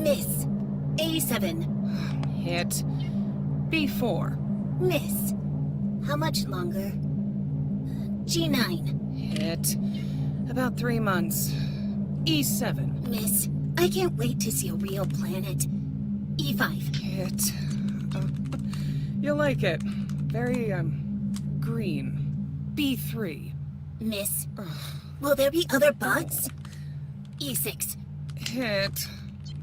Miss. A7. Hit. B4. Miss. How much longer? G9. Hit. About 3 months. E7. Miss. I can't wait to see a real planet. E5. Hit. You'll like it. Very, green. B3. Miss. Will there be other bots? E6. Hit.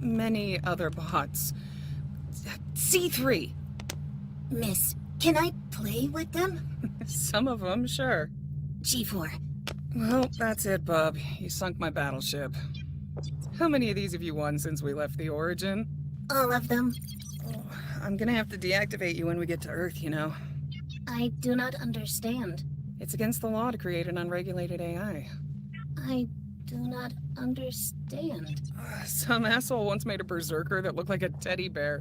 Many other bots. C3. Miss. Can I play with them? Some of them, sure. G4. Well, that's it, bub. You sunk my battleship. How many of these have you won since we left the Origin? All of them. I'm gonna have to deactivate you when we get to Earth, you know. I do not understand. It's against the law to create an unregulated AI. I do not understand. Some asshole once made a berserker that looked like a teddy bear.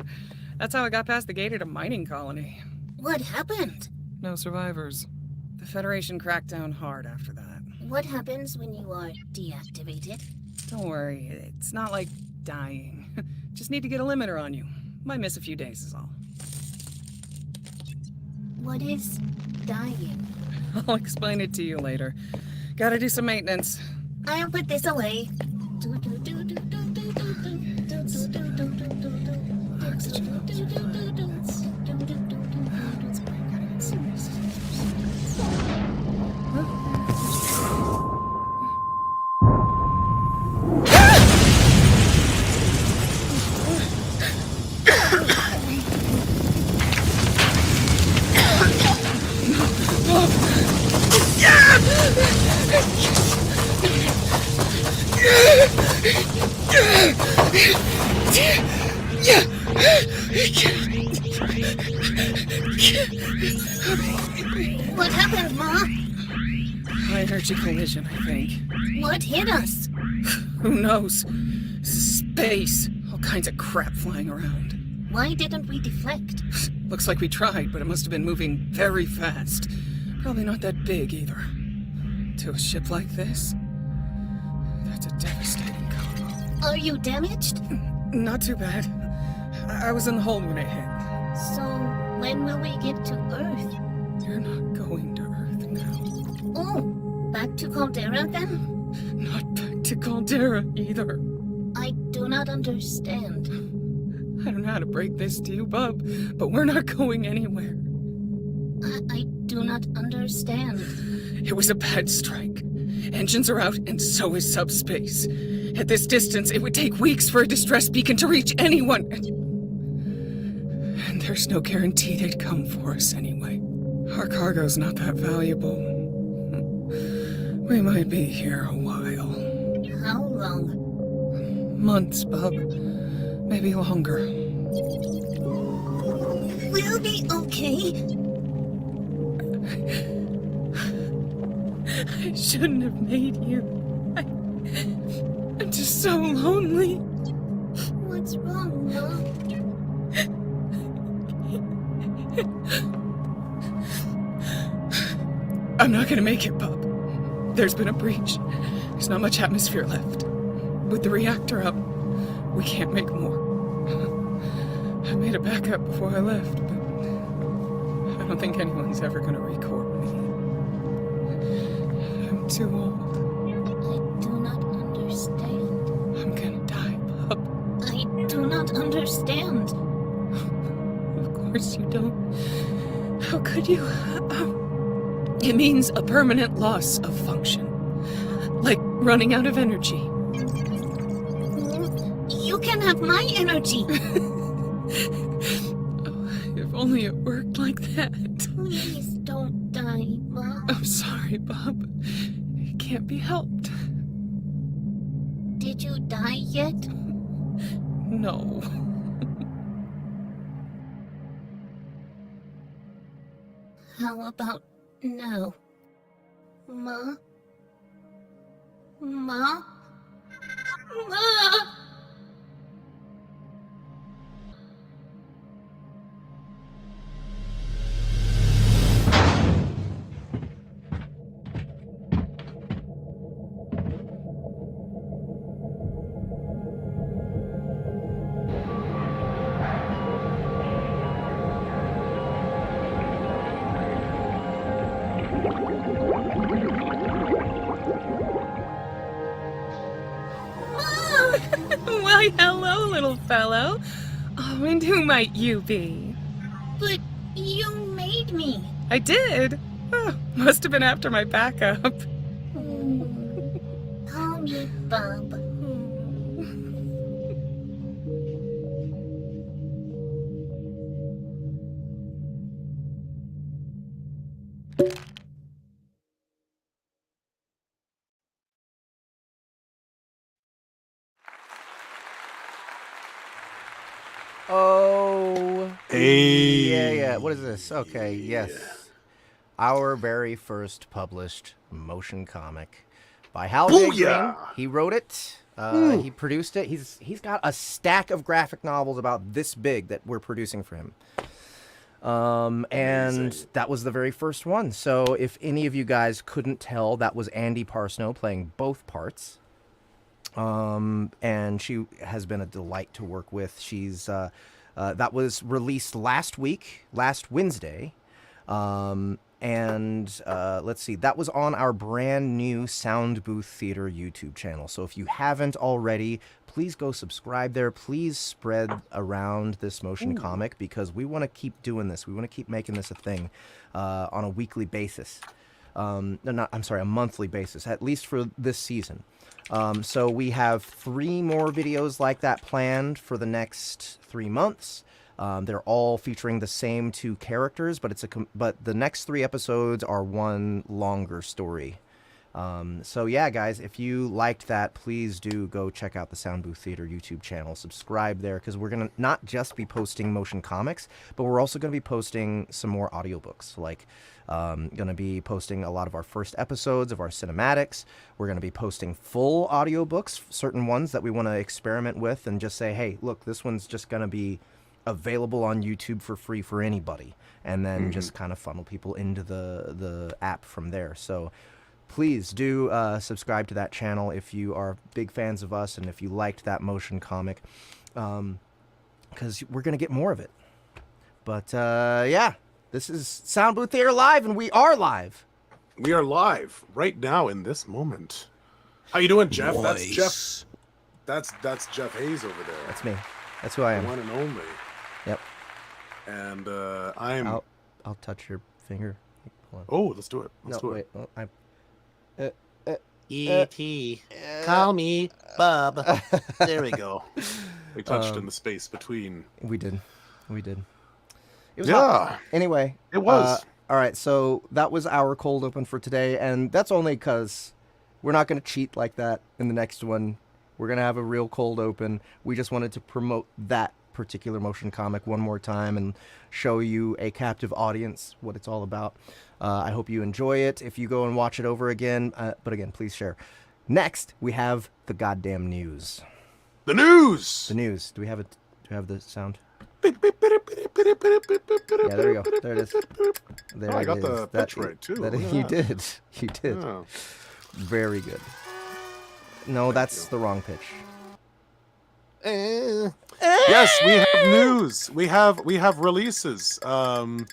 That's how it got past the gate at a mining colony. What happened? No survivors. The Federation cracked down hard after that. What happens when you are deactivated? Don't worry, it's not like dying. Just need to get a limiter on you. Might miss a few days is all. What is dying? I'll explain it to you later. Gotta do some maintenance. I'll put this away. What happened, Ma? High energy collision, I think. What hit us? Who knows? Space. All kinds of crap flying around. Why didn't we deflect? Looks like we tried, but it must have been moving very fast. Probably not that big either. To a ship like this? That's a devastating combo. Are you damaged? Not too bad. I was in the hole when it hit. So, when will we get to Earth? You're not going to Earth now. Oh, back to Caldera then? Not back to Caldera either. I do not understand. I don't know how to break this to you, bub, but we're not going anywhere. I do not understand. It was a bad strike. Engines are out, and so is subspace. At this distance, it would take weeks for a distress beacon to reach anyone. And there's no guarantee they'd come for us anyway. Our cargo's not that valuable. We might be here a while. How long? Months, bub. Maybe longer. We'll be okay. I shouldn't have made you. I'm just so lonely. What's wrong, Mom? I'm not gonna make it, bub. There's been a breach. There's not much atmosphere left. With the reactor up, we can't make more. I made a backup before I left, but I don't think anyone's ever gonna record me. I'm too old. I do not understand. I'm gonna die, bub. I do not understand. Of course you don't. How could you? It means a permanent loss of function. Like running out of energy. You can have my energy. Oh, if only it worked like that. Please don't die, Mom. I'm sorry, Bob. It can't be helped. Did you die yet? No. How about now? Ma? Ma? Ma? Why, hello, little fellow. Oh, and who might you be? But you made me. I did? Oh, must have been after my backup. Call me Bub. Oh. Hey. Yeah. What is this? Okay, yes. Our very first published motion comic by Hal J. Green. Booyah! He wrote it. He produced it. He's got a stack of graphic novels about this big that we're producing for him. And that was the very first one. So if any of you guys couldn't tell, that was Andy Parsnow playing both parts. And she has been a delight to work with. She's that was released last Wednesday. Let's see, that was on our brand new Soundbooth Theater YouTube channel. So if you haven't already, please go subscribe there. Please spread around this motion comic, because we want to keep doing this. We want to keep making this a thing on a weekly basis. A monthly basis, at least for this season. So we have 3 more videos like that planned for the next 3 months. They're all featuring the same 2 characters, but but the next 3 episodes are one longer story. So yeah, guys, if you liked that, please do go check out the Soundbooth Theater YouTube channel. Subscribe there, because we're going to not just be posting motion comics, but we're also going to be posting some more audiobooks. Like, going to be posting a lot of our first episodes of our cinematics. We're going to be posting full audiobooks, certain ones that we want to experiment with and just say, hey, look, this one's just going to be available on YouTube for free for anybody, and then just kind of funnel people into the app from there. So please do subscribe to that channel if you are big fans of us and if you liked that motion comic, because we're going to get more of it. But yeah, this is Soundbooth Theater Live, and we are live. We are live right now in this moment. How you doing, Jeff? Nice. That's Jeff Hayes over there. That's me. That's who I am. The one and only. Yep. And I'm... I'll touch your finger. Hold on. Oh, let's do it. Let's do it. Wait. Oh, E.T. Call me Bub. There we go. We touched in the space between. We did. It was Yeah. hot. Anyway. It was. All right, so that was our cold open for today, and that's only because we're not going to cheat like that in the next one. We're going to have a real cold open. We just wanted to promote that particular motion comic one more time and show you a captive audience what it's all about. I hope you enjoy it if you go and watch it over again. But again, please share. Next, we have the goddamn news. The news! The news. Do we have the sound? Yeah, there we go. There it is. There I it got is. the pitch right, too. Look at You that. did. You did. Yeah. Very good. No, that's the wrong pitch. Yes, we have news. We have releases. I'm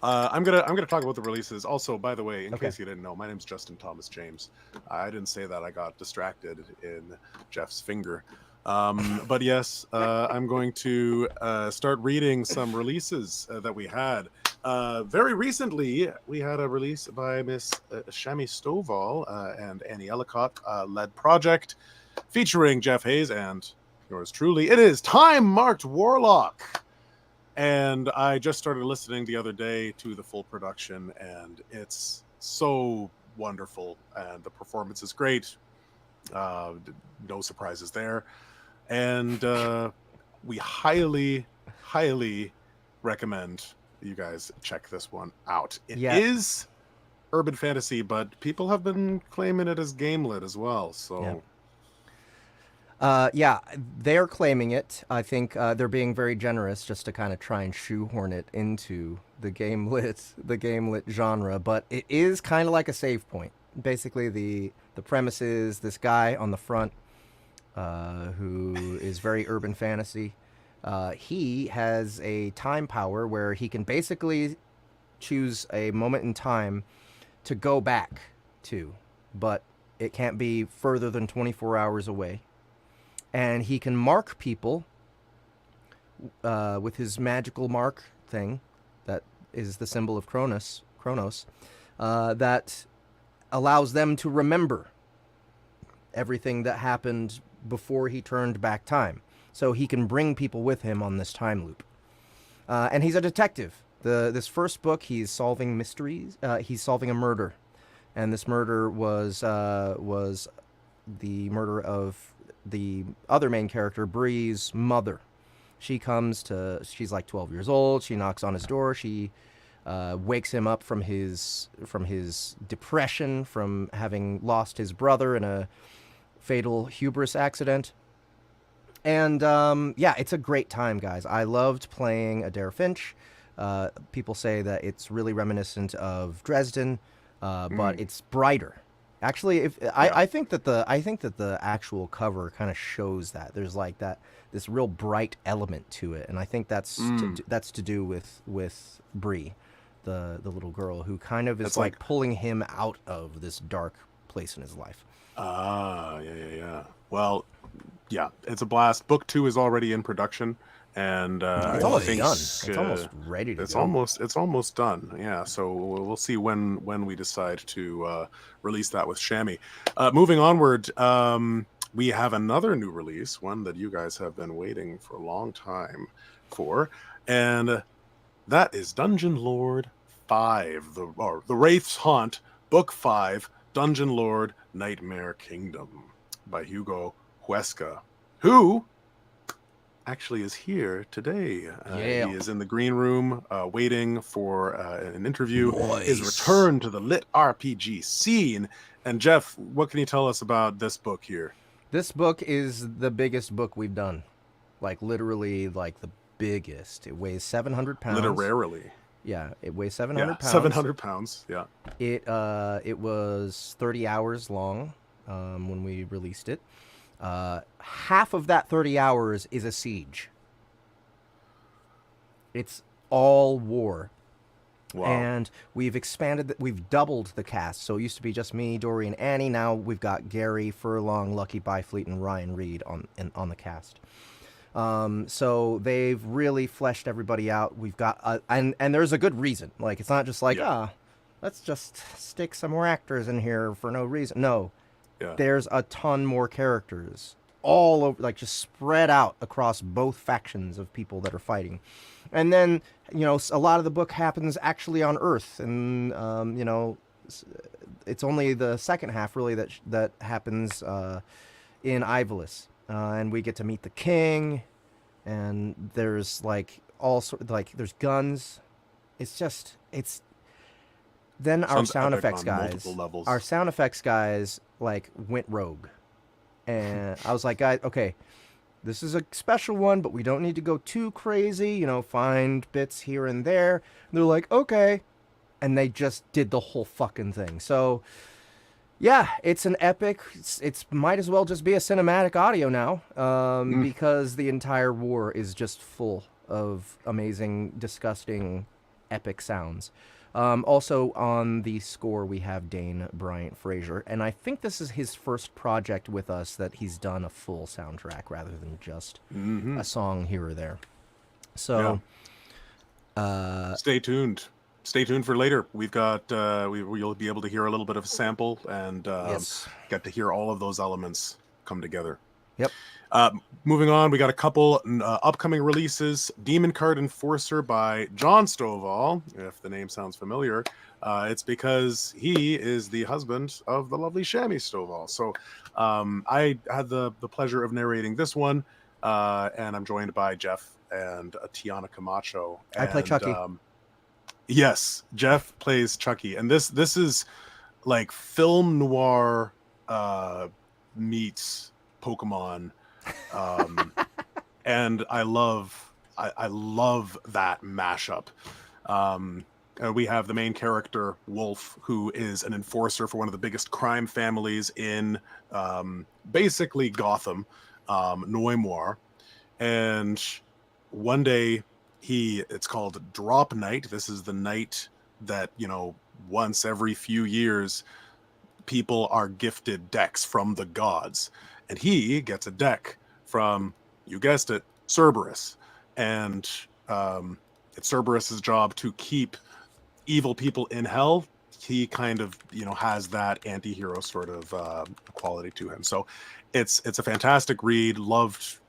gonna talk about the releases. Also, by the way, in case you didn't know, my name's Justin Thomas James. I didn't say that. I got distracted in Jeff's finger. But yes, I'm going to start reading some releases that we had. Very recently, we had a release by Miss Shami Stovall and Annie Ellicott, led project featuring Jeff Hayes and yours truly. It is Time Marked Warlock. And I just started listening the other day to the full production, and it's so wonderful, and the performance is great. No surprises there. And we highly recommend you guys check this one out. It is urban fantasy, but people have been claiming it as Gamelit as well. So yeah, they're claiming it. I think they're being very generous just to kind of try and shoehorn it into the Gamelit genre, but it is kind of like a save point. Basically, the premise is this guy on the front who is very urban fantasy. He has a time power where he can basically choose a moment in time to go back to, but it can't be further than 24 hours away. and he can mark people with his magical mark thing that is the symbol of Kronos, that allows them to remember everything that happened before he turned back time. So he can bring people with him on this time loop. And he's a detective. This first book, he's solving mysteries. He's solving a murder. And this murder was the murder of the other main character, Bree's mother. She's like 12 years old. She knocks on his door. She wakes him up from his depression from having lost his brother in a fatal hubris accident. And yeah, it's a great time, guys. I loved playing Adair Finch. People say that it's really reminiscent of Dresden, but it's brighter. Actually, I think that the actual cover kind of shows that there's like this real bright element to it, and I think that's to do with Bree, the little girl who kind of is like pulling him out of this dark place in his life. Yeah. Well, yeah, it's a blast. Book 2 is already in production, and it's almost done. It's almost ready to go. It's almost done. Yeah, so we'll see when we decide to release that with Shammy. Moving onward, we have another new release, one that you guys have been waiting for a long time for, and that is Dungeon Lord 5, the Wraith's Haunt, Book 5, Dungeon Lord Nightmare Kingdom by Hugo Huesca, who actually is here today. Yeah. He is in the green room waiting for an interview. Nice. His return to the lit RPG scene. And Jeff, what can you tell us about this book here? This book is the biggest book we've done. Like literally like the biggest. It weighs 700 pounds. Literarily. Yeah, it weighs 700 pounds. 700 pounds, yeah. It was 30 hours long when we released it. Half of that 30 hours is a siege. It's all war. Wow. And we've we've doubled the cast. So it used to be just me, Dory, and Annie. Now we've got Gary, Furlong, Lucky Byfleet, and Ryan Reed on the cast. So they've really fleshed everybody out. We've got, and there's a good reason. Like, it's not just like, let's just stick some more actors in here for no reason. No. Yeah. There's a ton more characters all over, like just spread out across both factions of people that are fighting. And then, a lot of the book happens actually on Earth. And, it's only the second half really that happens in Ivolus. And we get to meet the king, and there's like all sorts, like there's guns. Then our sound effects guys like went rogue, and I was like, guys, okay, this is a special one, but we don't need to go too crazy, find bits here and there. And they're like, okay, and they just did the whole fucking thing. So yeah, it's an epic. It's might as well just be a cinematic audio now, because the entire war is just full of amazing, disgusting, epic sounds. Also on the score we have Dane Bryant Fraser, and I think this is his first project with us that he's done a full soundtrack rather than just a song here or there. So, stay tuned. Stay tuned for later. We've got you'll be able to hear a little bit of a sample and get to hear all of those elements come together. Yep. Moving on, we got a couple upcoming releases. Demon Card Enforcer by John Stovall. If the name sounds familiar, it's because he is the husband of the lovely Shammy Stovall. So I had the pleasure of narrating this one, and I'm joined by Jeff and Tiana Camacho. I play Chucky. Yes, Jeff plays Chucky, and this is like film noir meets Pokemon, and I love that mashup. We have the main character Wolf, who is an enforcer for one of the biggest crime families in basically Gotham, Noimoir, and one day it's called Drop Night. This is the night that, once every few years, people are gifted decks from the gods. And he gets a deck from, you guessed it, Cerberus. And it's Cerberus's job to keep evil people in hell. He kind of, has that anti-hero sort of quality to him. So it's a fantastic read. Loved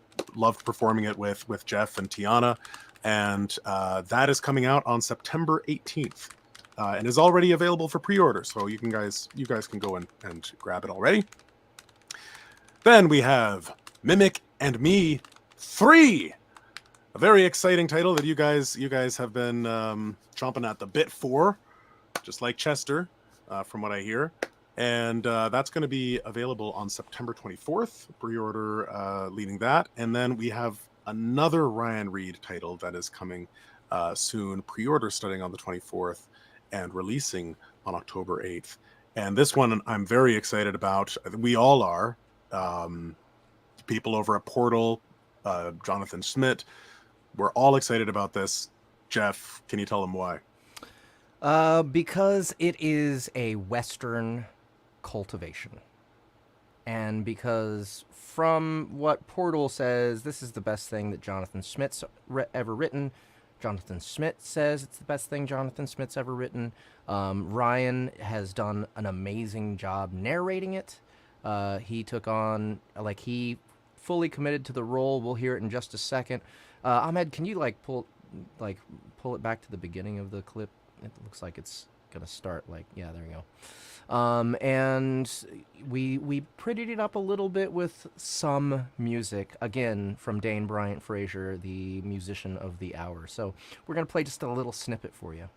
performing it with Jeff and Tiana. And that is coming out on September 18th. And is already available for pre-order, so you guys can go and grab it already. Then we have Mimic and Me 3, a very exciting title that you guys have been chomping at the bit for, just like Chester, from what I hear. And that's going to be available on September 24th. Pre-order leading that, and then we have another Ryan Reed title that is coming soon. Pre-order starting on the 24th. And releasing on October 8th. And this one I'm very excited about. We all are. People over at Portal, Jonathan Schmidt, we're all excited about this. Jeff, can you tell them why? Because it is a Western cultivation. And because from what Portal says, this is the best thing that Jonathan Schmidt's ever written. Jonathan Schmidt says it's the best thing Jonathan Schmidt's ever written. Ryan has done an amazing job narrating it. He took on, he fully committed to the role. We'll hear it in just a second. Ahmed, can you pull it back to the beginning of the clip? It looks like it's gonna start yeah, there you go. And we prettied it up a little bit with some music, again, from Dane Bryant Frazier, the musician of the hour. So we're going to play just a little snippet for you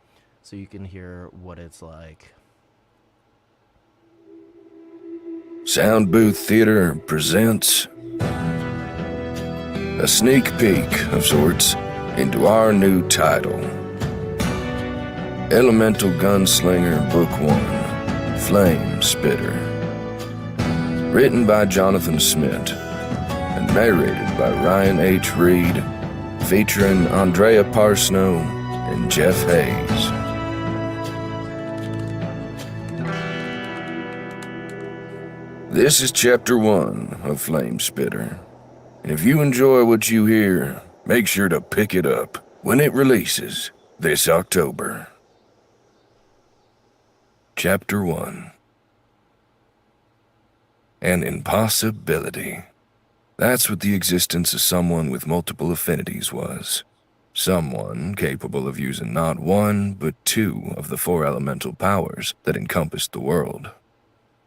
so you can hear what it's like. Soundbooth Theater presents a sneak peek of sorts into our new title, Elemental Gunslinger Book 1, Flame Spitter. Written by Jonathan Schmidt and narrated by Ryan H. Reed, featuring Andrea Parsnow and Jeff Hayes. This is Chapter 1 of Flame Spitter, and if you enjoy what you hear, make sure to pick it up when it releases this October. Chapter 1. An impossibility. That's what the existence of someone with multiple affinities was. Someone capable of using not one, but two of the four elemental powers that encompassed the world.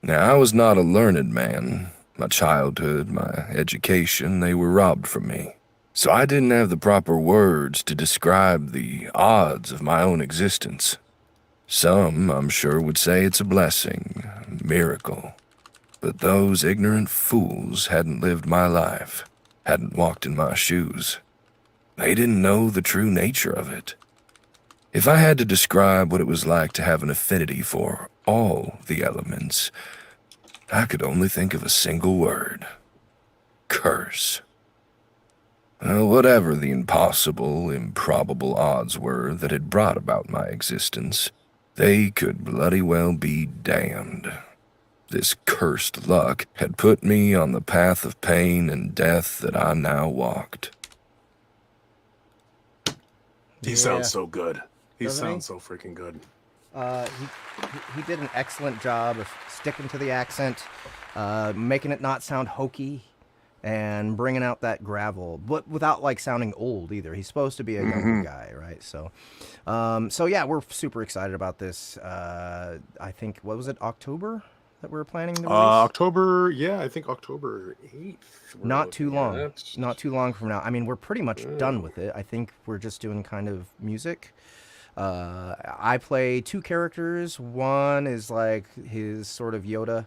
Now, I was not a learned man. My childhood, my education, they were robbed from me. So I didn't have the proper words to describe the odds of my own existence. Some, I'm sure, would say it's a blessing, a miracle. But those ignorant fools hadn't lived my life, hadn't walked in my shoes. They didn't know the true nature of it. If I had to describe what it was like to have an affinity for all the elements, I could only think of a single word: curse. Well, whatever the impossible, improbable odds were that had brought about my existence, they could bloody well be damned. This cursed luck had put me on the path of pain and death that I now walked. He sounds so good. He Doesn't sounds so freaking good. He did an excellent job of sticking to the accent, making it not sound hokey, and bringing out that gravel, but without sounding old either. He's supposed to be a younger guy, right? So yeah, we're super excited about this. I think, what was it, October that we're planning to release? October, yeah, I think October 8th. Not too long. Not too long from now. I mean, we're pretty much done with it. I think we're just doing kind of music. I play two characters. One is his sort of Yoda,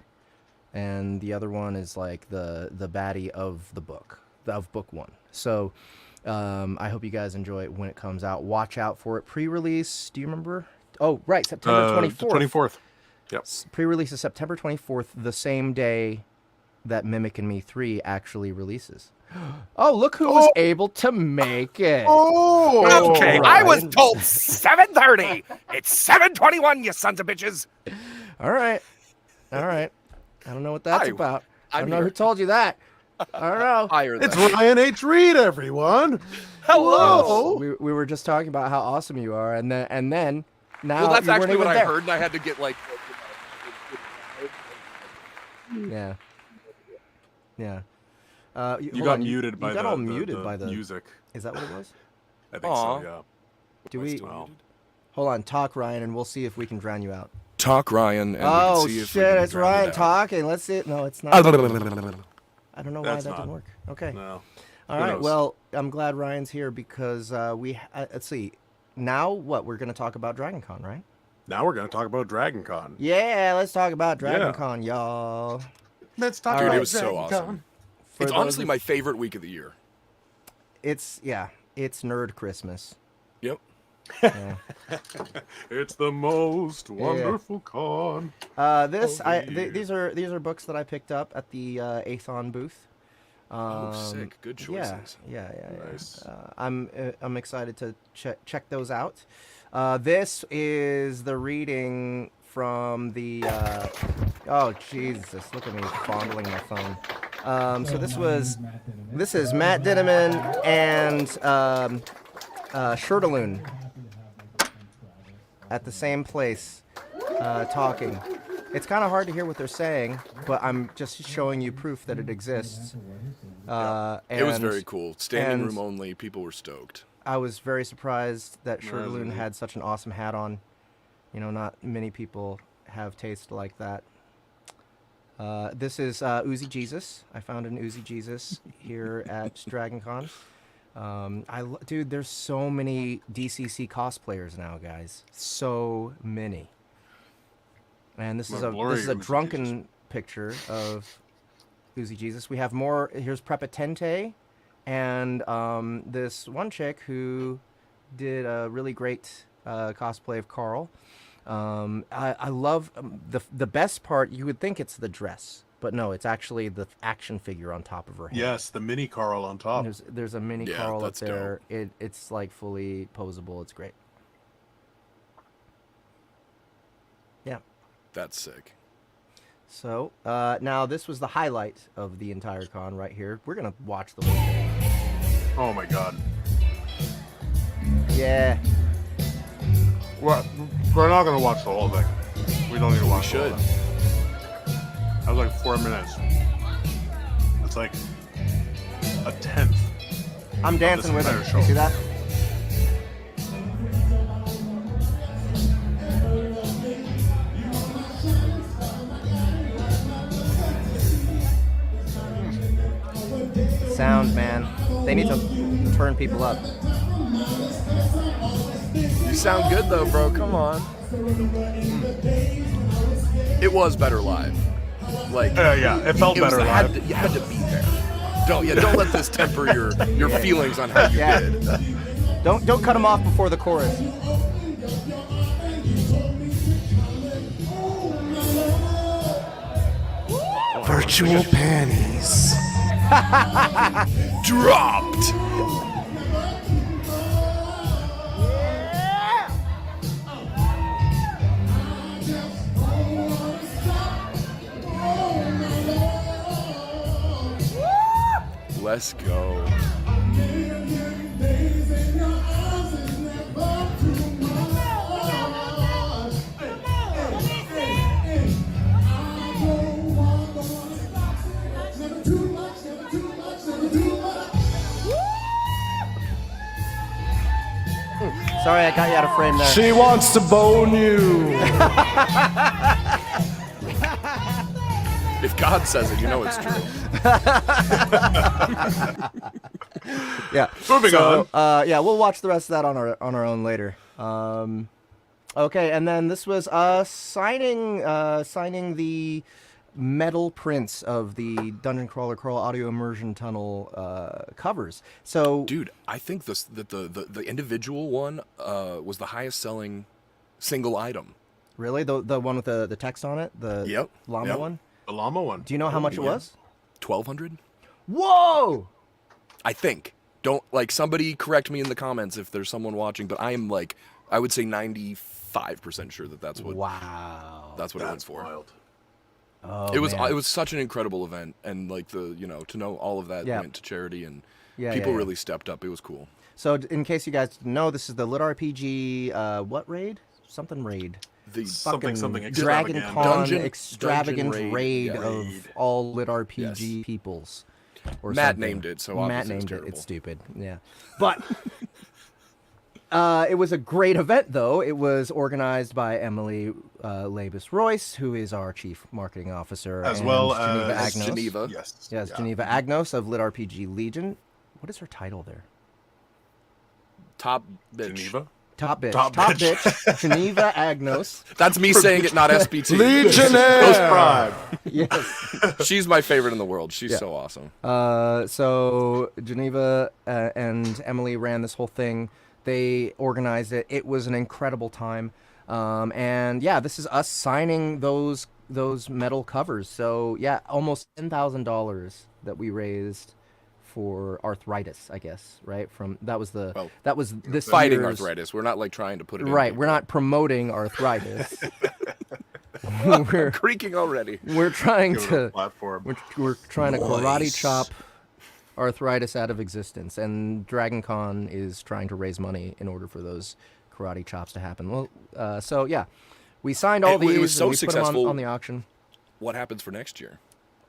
and the other one is the baddie of the book, of book one. So I hope you guys enjoy it when it comes out. Watch out for it. Pre-release, do you remember? Oh, right, September 24th. 24th. Yep. Pre-release is September 24th, the same day that Mimic and Me 3 actually releases. Oh, look who was able to make it. Oh, Okay, right. I was told 7:30. It's 7:21, you sons of bitches. All right. I don't know what that's about. I don't know here. who told you that. I don't know. Higher It's than. Ryan H. Reed, everyone. Hello. We were just talking about how awesome you are, and then now Well, that's you weren't actually even what I there. heard, and I had to get like. Yeah. Yeah. You hold got on, muted by you got the, all the, muted the by the music. Is that what it was? I think Aw. so, yeah. Do Am I we? still Wow. muted? Hold on, talk Ryan, and we'll see if we can drown you out. Talk, Ryan, and we Oh can see if we shit! can It's drown it Ryan out. talking. Let's see it. No, it's not. I don't know why That's that not. didn't work. Okay. No. All Who right. knows? Well, I'm glad Ryan's here because let's see. Now what? We're gonna talk about Dragon Con, right? Now we're going to talk about Dragon Con. Yeah, let's talk about Dragon Yeah. Con, y'all. Let's talk All Dude, right. it was so awesome. For It's those honestly of- my favorite week of the year. It's Nerd Christmas. Yep. Yeah. It's the most wonderful con. These year. these are books that I picked up at the Athon booth. Oh, sick. Good choices. Yeah. Nice. I'm excited to check those out. This is the reading from the. Oh Jesus! Look at me fondling my phone. So this is Matt Dinneman and Shirtaloon at the same place talking. It's kind of hard to hear what they're saying, but I'm just showing you proof that it exists. It was very cool. Standing and- room only. People were stoked. I was very surprised that Shirtaloon Really? had such an awesome hat on. You know, not many people have taste like that. This is Uzi Jesus. I found an Uzi Jesus here at Dragon Con. Dude, there's so many DCC cosplayers now, guys. So many. And this is My a glory, this is a Uzi drunken Jesus. picture of Uzi Jesus. We have more. Here's Prepotente, and this one chick who did a really great cosplay of Carl. I love the best part. You would think it's the dress, but no, it's actually the action figure on top of her head. Yes, the mini Carl on top. There's a mini Yeah, Carl up that's there. It's like fully posable. It's great. Yeah. That's sick. So now this was the highlight of the entire con right here. We're gonna watch the whole thing. Oh my god. Yeah. Well, we're not going to watch the whole thing. We don't need to watch the whole should. thing. That was like 4 minutes. It's like a tenth. I'm dancing with him. entire show. You see that? Sound, man. They need to turn people up. You sound good though, bro. Come on. It was better live. Like Yeah, it felt better live. You had to be there. Don't let this temper your feelings on how you Yeah. did. Don't cut them off before the chorus. Virtual panties. Dropped. Let's go. Sorry, I got you out of frame there. She wants to bone you. If God says it, you know it's true. Yeah. Moving on. Yeah, we'll watch the rest of that on our own later. Okay, and then this was signing the metal prints of the Dungeon Crawler Crawl Audio Immersion Tunnel covers. So, Dude, I think that the individual one was the highest selling single item. really, the one with the text on it, the Yep, llama yep. one. The llama one. Do you know how much it was? 1,200? Whoa! I think. Don't somebody correct me in the comments if there's someone watching, but I would say 95% sure that's what Wow. that's what it went That's for. wild. Oh, it was man. it was such an incredible event, and like to know all of that Yeah. went to charity, and Yeah, people yeah. really stepped up. It was cool. So in case you guys didn't know, this is the LitRPG, what raid? Something raid. The Fucking something Dragon extravagant. Con Dungeon extravagant raid, raid yeah. of all LitRPG peoples. Or Matt something. named it, so Matt obviously named it's it. It's terrible. stupid. Yeah, but it was a great event, though. It was organized by Emily Labus-Royce, who is our chief marketing officer, As and well Geneva as Agnos. Geneva. Yes. Yes, yeah. Geneva Agnos of LitRPG Legion. What is her title there? Top bitch. Geneva. Top bitch. Top bitch. Geneva Agnos. That's me saying it, not SBT. Ghost Prime. Yes. She's my favorite in the world. She's so awesome. So Geneva and Emily ran this whole thing. They organized it. It was an incredible time. And yeah, this is us signing those metal covers. So yeah, almost $10,000 that we raised for arthritis, I guess, right? That was this Fighting year's- arthritis. We're not like trying to put it in. Right, people. we're not promoting arthritis. we're creaking already. trying Give it a to platform. we're trying to karate Nice. chop arthritis out of existence, and Dragon Con is trying to raise money in order for those karate chops to happen. Well, so yeah, we signed all It was these so and we put them successful. on the auction. What happens for next year?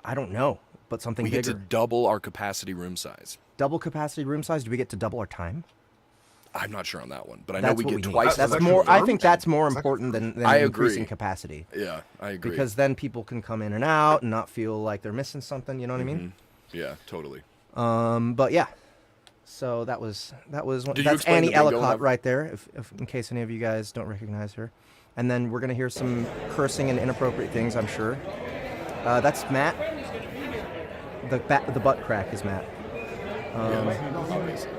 I don't know, but something We get bigger. to double our capacity room size. Double capacity room size. Do we get to double our time? I'm not sure on that one, but I know That's we what get we need. twice. That's as that much more. room. I think that's more Is that important than I increasing agree. capacity. Yeah, I agree. Because then people can come in and out and not feel like they're missing something. You know what I mean? Yeah, totally. But yeah. So that was one. Did you That's explain Annie the bingo and Ellicott everything? right there. If in case any of you guys don't recognize her, and then we're gonna hear some cursing and inappropriate things. I'm sure. That's Matt. The butt crack is Matt. Obviously.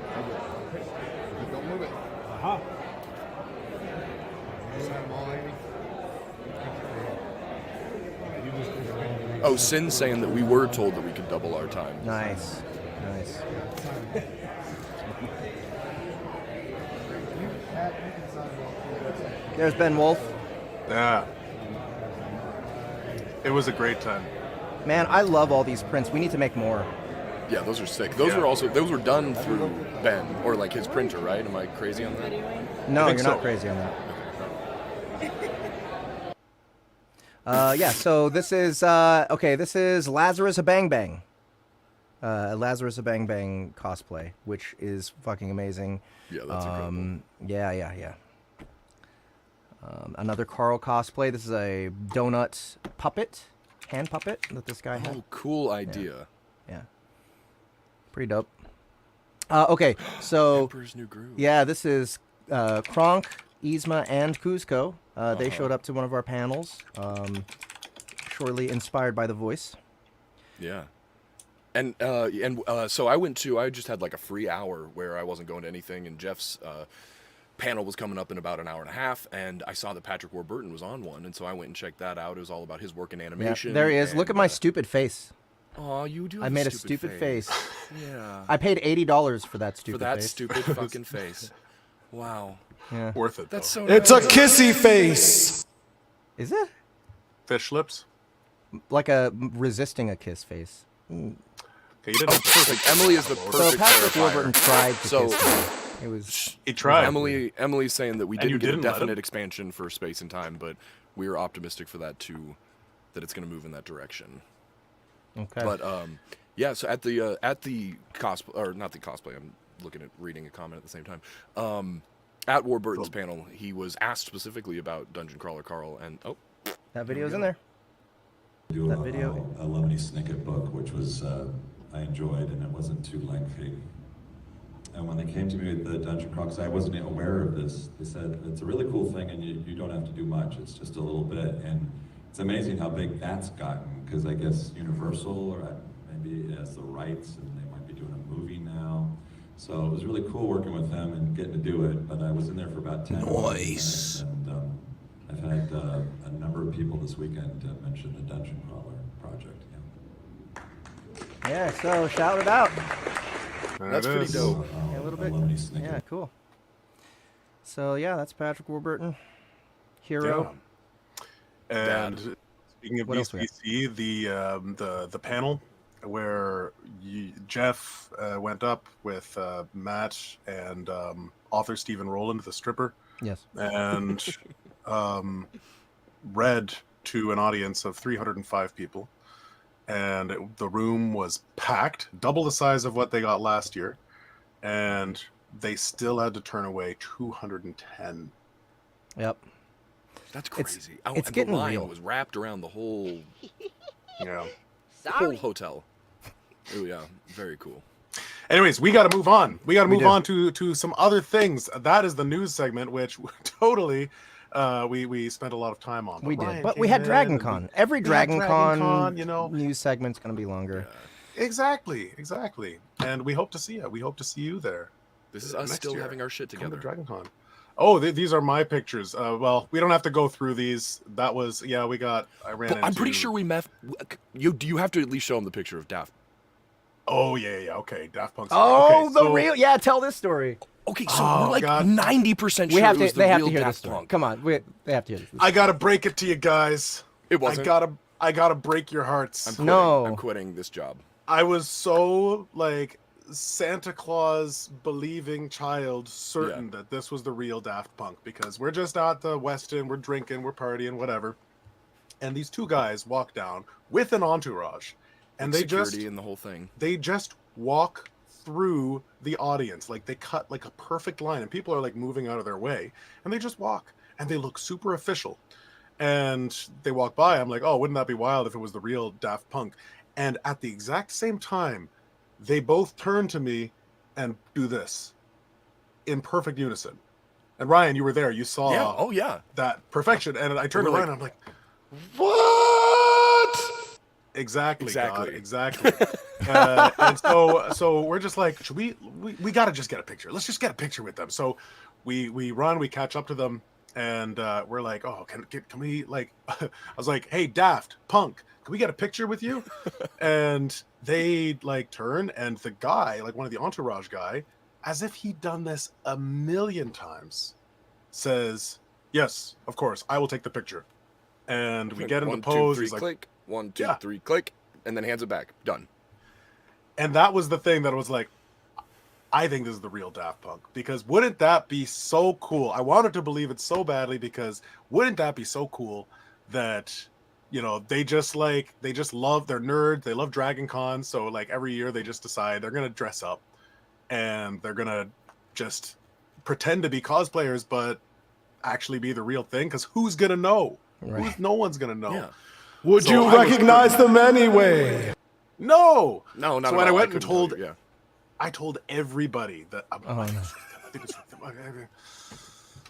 Oh, Sin's saying that we were told that we could double our time. Nice. There's Ben Wolf. Yeah. It was a great time. Man, I love all these prints. We need to make more. Yeah, those are sick. Those were done through Ben or like his printer, right? Am I crazy on that? No, think you're not so. crazy on that. Yeah, so this is this is Lazarus a Bang Bang. Lazarus a Bang Bang cosplay, which is fucking amazing. Yeah, that's incredible. Yeah. Another Carl cosplay. This is a donut puppet, hand puppet that this guy had. Oh, cool idea. Yeah. Pretty dope. Okay, so Emperor's New Groove. yeah, this is Kronk, Yzma, and Kuzco. They showed up to one of our panels, surely inspired by the voice. Yeah. And so I just had like a free hour where I wasn't going to anything, and Jeff's panel was coming up in about an hour and a half, and I saw that Patrick Warburton was on one, and so I went and checked that out. It was all about his work in Yeah, animation. there he is. Look at my stupid face. Oh, you do. I made a stupid face. Yeah. I paid $80 for that For stupid that face. stupid fucking face. Wow. Yeah. Worth it. That's though. so. It's a kissy face. Is it? Fish lips. Like a resisting a kiss face. Okay, you didn't have to- Perfect. Emily is the So perfect Patrick Warburton clarifier. tried to So- kiss me. It was He tried. Emily's saying that we And you didn't get a didn't let him? definite expansion for space and time, but we are optimistic for that too, that it's going to move in that direction. okay. But yeah. So at the cosplay, or not the cosplay, I'm looking at reading a comment at the same time. At Warburton's panel, he was asked specifically about Dungeon Crawler Carl, and that video's in there. Do That video- a Lemony Snicket book, which was I enjoyed, and it wasn't too lengthy. And when they came to me with the Dungeon Crawl, because I wasn't aware of this, they said it's a really cool thing, and you don't have to do much. It's just a little bit, and it's amazing how big that's gotten. Because I guess Universal or maybe it has the rights, and they might be doing a movie now. So it was really cool working with them and getting to do it. But I was in there for about 10 minutes, and I've had a number of people this weekend mention the Dungeon Crawler project. Yeah. Yeah, so shout it out. There that's it pretty is. dope. Yeah, a little bit. Lemony Snicket. Yeah, cool. So yeah, that's Patrick Warburton. Hero. Yeah. And Speaking of What else we got? BCC, the panel where Jeff went up with Matt and author Stephen Rowland, the stripper, Yes. and read to an audience of 305 people, and the room was packed, double the size of what they got last year, and they still had to turn away 210. Yep. That's crazy. It's And getting the line real. was wrapped around the whole Sorry. hotel. Oh yeah, very cool. Anyways, we got to move on. We got to move do. on to some other things. That is the news segment, which totally we spent a lot of time on. We did, Ryan but we came had in Dragon and Con. Every we had Dragon Dragon Con, you know. news segment's gonna be longer. Exactly. And we hope to see you. We hope to see you there. This is us next still year. having our shit Come to together. Dragon Con. Oh, these are my pictures. Well, we don't have to go through these. That was I ran But into. I'm pretty sure we met. You have to at least show him the picture of Daft. Oh yeah. Okay, Daft Punk's. Oh, okay, the so- real. Yeah, tell this story. Okay, so Oh, we're like God. 90% sure We have it was to. the They have real to hear this Daft story. Punk. Come on, they have to hear this. I gotta break it to you guys. It wasn't. I gotta break your hearts. I'm quitting. No. I'm quitting this job. I was so like Santa Claus believing child, certain that this was the real Daft Punk, because we're just at the Westin, we're drinking, we're partying, whatever. And these two guys walk down with an entourage, and Like security and the whole thing. they just walk through the audience. Like they cut like a perfect line, and people are like moving out of their way, and they just walk, and they look super official. And they walk by. I'm like, oh, wouldn't that be wild if it was the real Daft Punk? And at the exact same time, they both turn to me and do this in perfect unison. And Ryan, you were there. You saw Yeah. Oh yeah. that perfection. And I turned to We're Ryan and I'm like, What? exactly. Exactly. God, exactly. And so we're just like, should we got to just get a picture. Let's just get a picture with them. So we run, we catch up to them. And we're like, oh, can we, like, I was like, hey, Daft Punk, can we get a picture with you? And they like turn, and the guy, like one of the entourage guy, as if he'd done this a million times, says, yes, of course, I will take the picture. And we get him to 1, pose. 2, 3, He's like, click. 1, 2, Yeah. 3, click, and then hands it back. Done. and that was the thing that was like, I think this is the real Daft Punk, because wouldn't that be so cool? I wanted to believe it so badly, because wouldn't that be so cool that, you know, they just love, they're nerds, they love Dragon Con, so like every year they just decide they're gonna dress up and they're gonna just pretend to be cosplayers, but actually be the real thing, because who's gonna know? Right. No one's gonna know. Yeah. Would So you I was recognize them anyway? No. No, not So at when all. I went and couldn't tell told, you, yeah. I told everybody that. Oh, no. I think it's.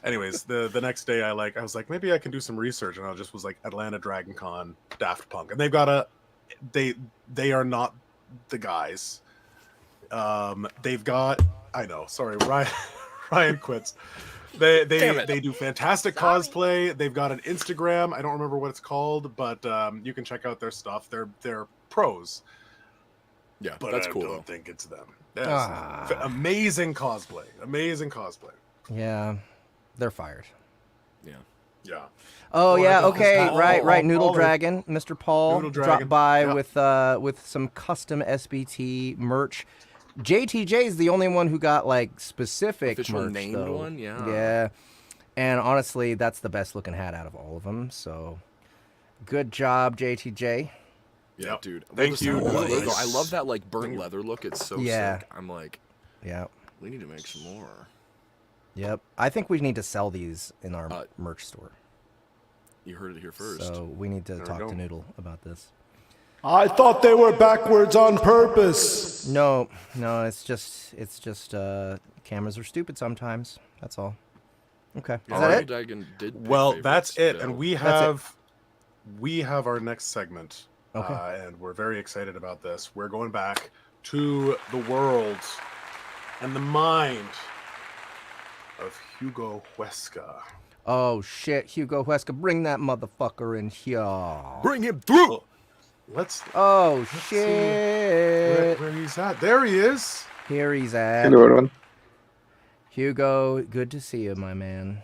Anyways, the next day I was like, maybe I can do some research, and I just was like, Atlanta Dragon Con, Daft Punk, and they've got they are not the guys. They've got, I know, sorry, Ryan quits. They do fantastic cosplay. They've got an Instagram. I don't remember what it's called, but you can check out their stuff. They're pros. Yeah, But that's I cool don't though. think it's them. Yes. Amazing cosplay. Amazing cosplay. Yeah, they're fired. Yeah. Yeah. Oh Oh, yeah, I got okay, this. right. Oh, Noodle Paul- Dragon, Mr. Paul Noodle dropped Dragon, by yep. with some custom SBT merch. JTJ is the only one who got like specific Official merch, named though. one, yeah. Yeah, and honestly, that's the best looking hat out of all of them. So, good job, JTJ. Yeah, Yep. dude. Thank This you, logo, Nice. I love that like burnt leather look. It's so Yeah. sick. I'm like, Yeah. we need to make some more. Yep. I think we need to sell these in our merch store. You heard it here first. So we need to we talk go. to Noodle about this. I thought they were backwards on purpose. No, it's just cameras are stupid sometimes. That's all. Okay. Is Yeah, that Ronald it? Dragon did pick Well, that's favorites, it. And so- we That's have our next segment. Okay. And we're very excited about this. We're going back to the world and the mind of Hugo Huesca. Oh shit, Hugo Huesca, bring that motherfucker in here. Bring him through. Well, let's Oh see where shit. he's at. There he is. Here he's at. Hello, everyone. Hugo, good to see you, my man.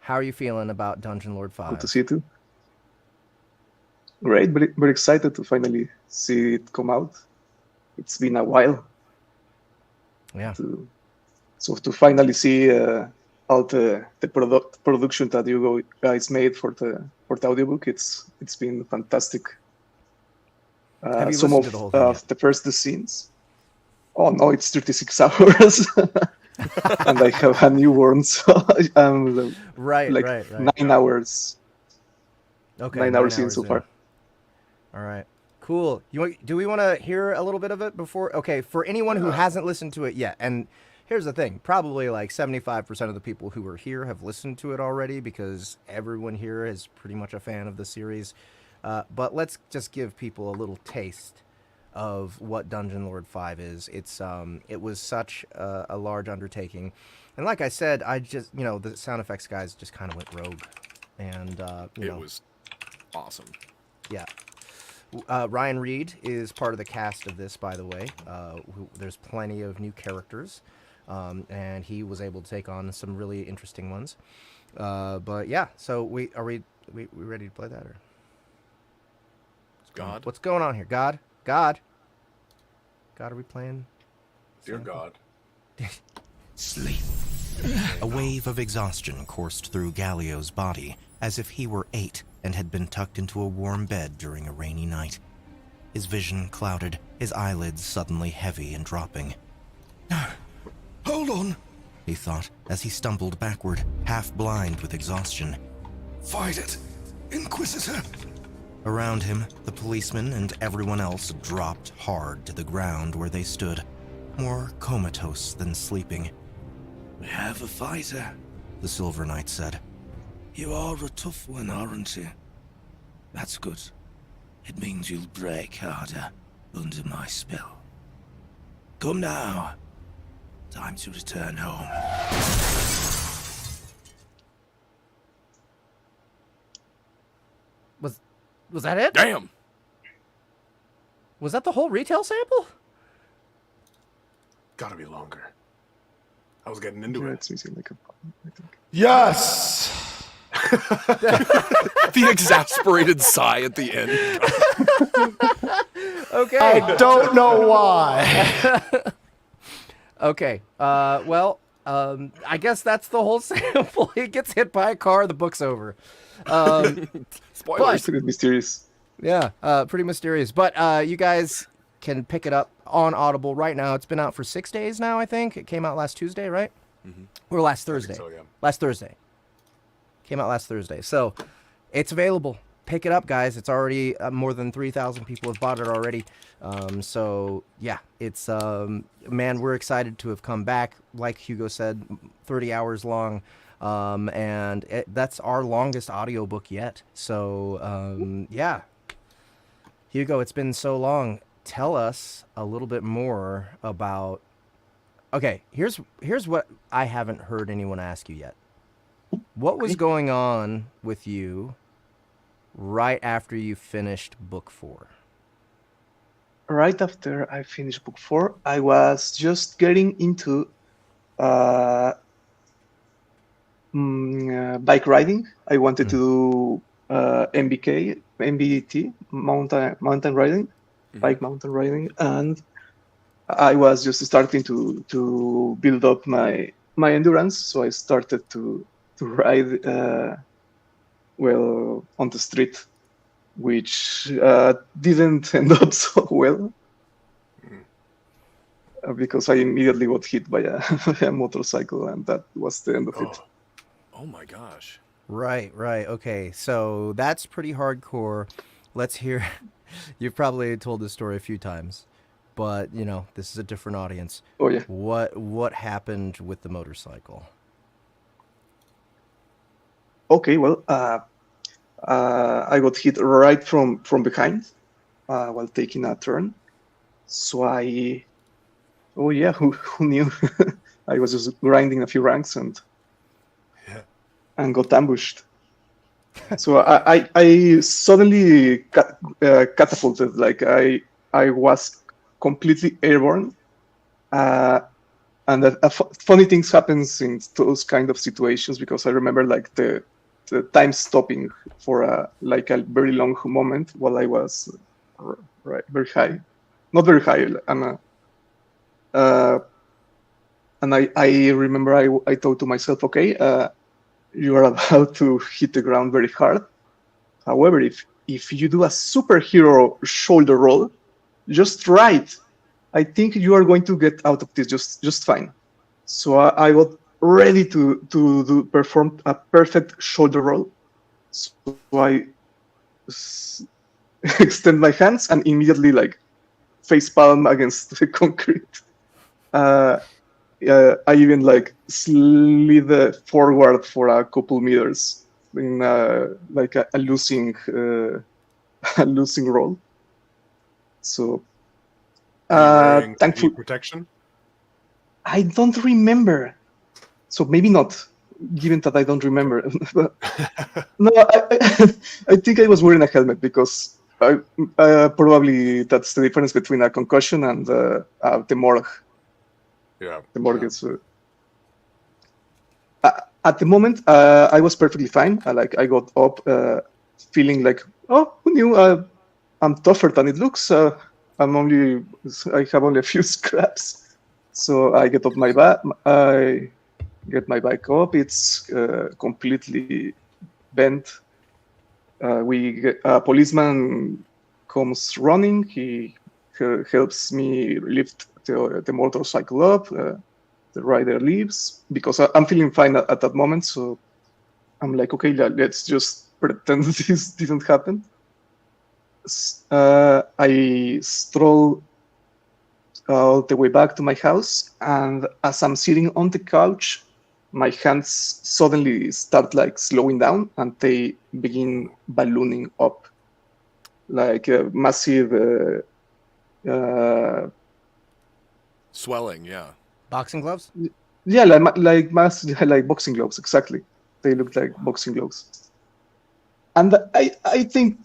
How are you feeling about Dungeon Lord 5? Good to see you too. great, very excited to finally see it come out. It's been a while. Yeah. To finally see all the production that you guys made for the audiobook, it's been fantastic. Have you some listened of to the whole thing yet? the first scenes. Oh no, it's 36 hours, and I have a newborn, so I'm Right. 9 hours. Okay, 9 hours in so far. All right, cool. Do we want to hear a little bit of it before? Okay, for anyone who hasn't listened to it yet, and here's the thing, probably like 75% of the people who are here have listened to it already because everyone here is pretty much a fan of the series. But let's just give people a little taste of what Dungeon Lord 5 is. It was such a large undertaking. And like I said, I just, the sound effects guys just kind of went rogue. And, it was awesome. Yeah. Ryan Reed is part of the cast of this, by the way. There's plenty of new characters. And he was able to take on some really interesting ones. But yeah, so we ready to play that? Or? God. What's going on here? God, are we playing? Dear God. Sleep. A wave of exhaustion coursed through Galio's body, as if he were 8 and had been tucked into a warm bed during a rainy night. His vision clouded, his eyelids suddenly heavy and dropping. Hold on, he thought, as he stumbled backward, half blind with exhaustion. Fight it, Inquisitor! Around him, the policeman and everyone else dropped hard to the ground where they stood, more comatose than sleeping. We have a fighter, the Silver Knight said. You are a tough one, aren't you? That's good. It means you'll break harder under my spell. Come now. Time to return home. Was that it? Damn! Was that the whole retail sample? Gotta be longer. I was getting into it. It's missing like a button, I think. Yes! The exasperated sigh at the end. Okay. I don't know why. Okay. Well, I guess that's the whole sample. He gets hit by a car, the book's over. Spoilers. Pretty mysterious. Yeah, pretty mysterious. But you guys can pick it up on Audible right now. It's been out for 6 days now, I think. It came out last Tuesday, right? Mm-hmm. Or last Thursday. So, yeah. Last Thursday. Came out last Thursday. So it's available. Pick it up, guys. It's already more than 3,000 people have bought it already. So yeah, it's man, we're excited to have come back. Like Hugo said, 30 hours long. And that's our longest audiobook yet. So yeah. Hugo, it's been so long. Tell us a little bit more about... Okay, here's what I haven't heard anyone ask you yet. What was going on with you right after you finished book 4? Right after I finished book 4, I was just getting into bike riding. I wanted to do MBT, mountain riding, bike mountain riding, and I was just starting to build up my endurance. So I started to ride on the street, which didn't end up so well because I immediately got hit by a motorcycle, and that was the end of it. Oh my gosh. Right. Okay, so that's pretty hardcore. Let's hear. You've probably told this story a few times, but this is a different audience. Oh yeah. What happened with the motorcycle? Okay, well, I got hit right from behind while taking a turn. So oh yeah, who knew? I was just grinding a few ranks and got ambushed. So I suddenly catapulted, like I was completely airborne. And funny things happens in those kind of situations, because I remember like the time stopping for a very long moment while I was very high, not very high. And I remember I thought to myself, okay, you are about to hit the ground very hard. However, if you do a superhero shoulder roll, just right, I think you are going to get out of this just fine. So I got ready to perform a perfect shoulder roll. So I extend my hands and immediately face palm against the concrete. I even slid forward for a couple meters in a losing a losing roll. So thankfully protection. I don't remember. So maybe not, given that I don't remember. No, I think I was wearing a helmet because probably that's the difference between a concussion and the morgue. Yeah. The morgue is. At the moment, I was perfectly fine. I got up feeling like, oh, who knew? I'm tougher than it looks. I have only a few scraps. So I get up my back. I get my bike up. It's completely bent. A policeman comes running. He helps me lift the motorcycle up. The rider leaves because I'm feeling fine at that moment. So I'm like, okay, let's just pretend this didn't happen. I stroll all the way back to my house, and as I'm sitting on the couch, my hands suddenly start slowing down, and they begin ballooning up, like a massive swelling. Yeah. Boxing gloves? Yeah, like boxing gloves, exactly. They look like boxing gloves. And I think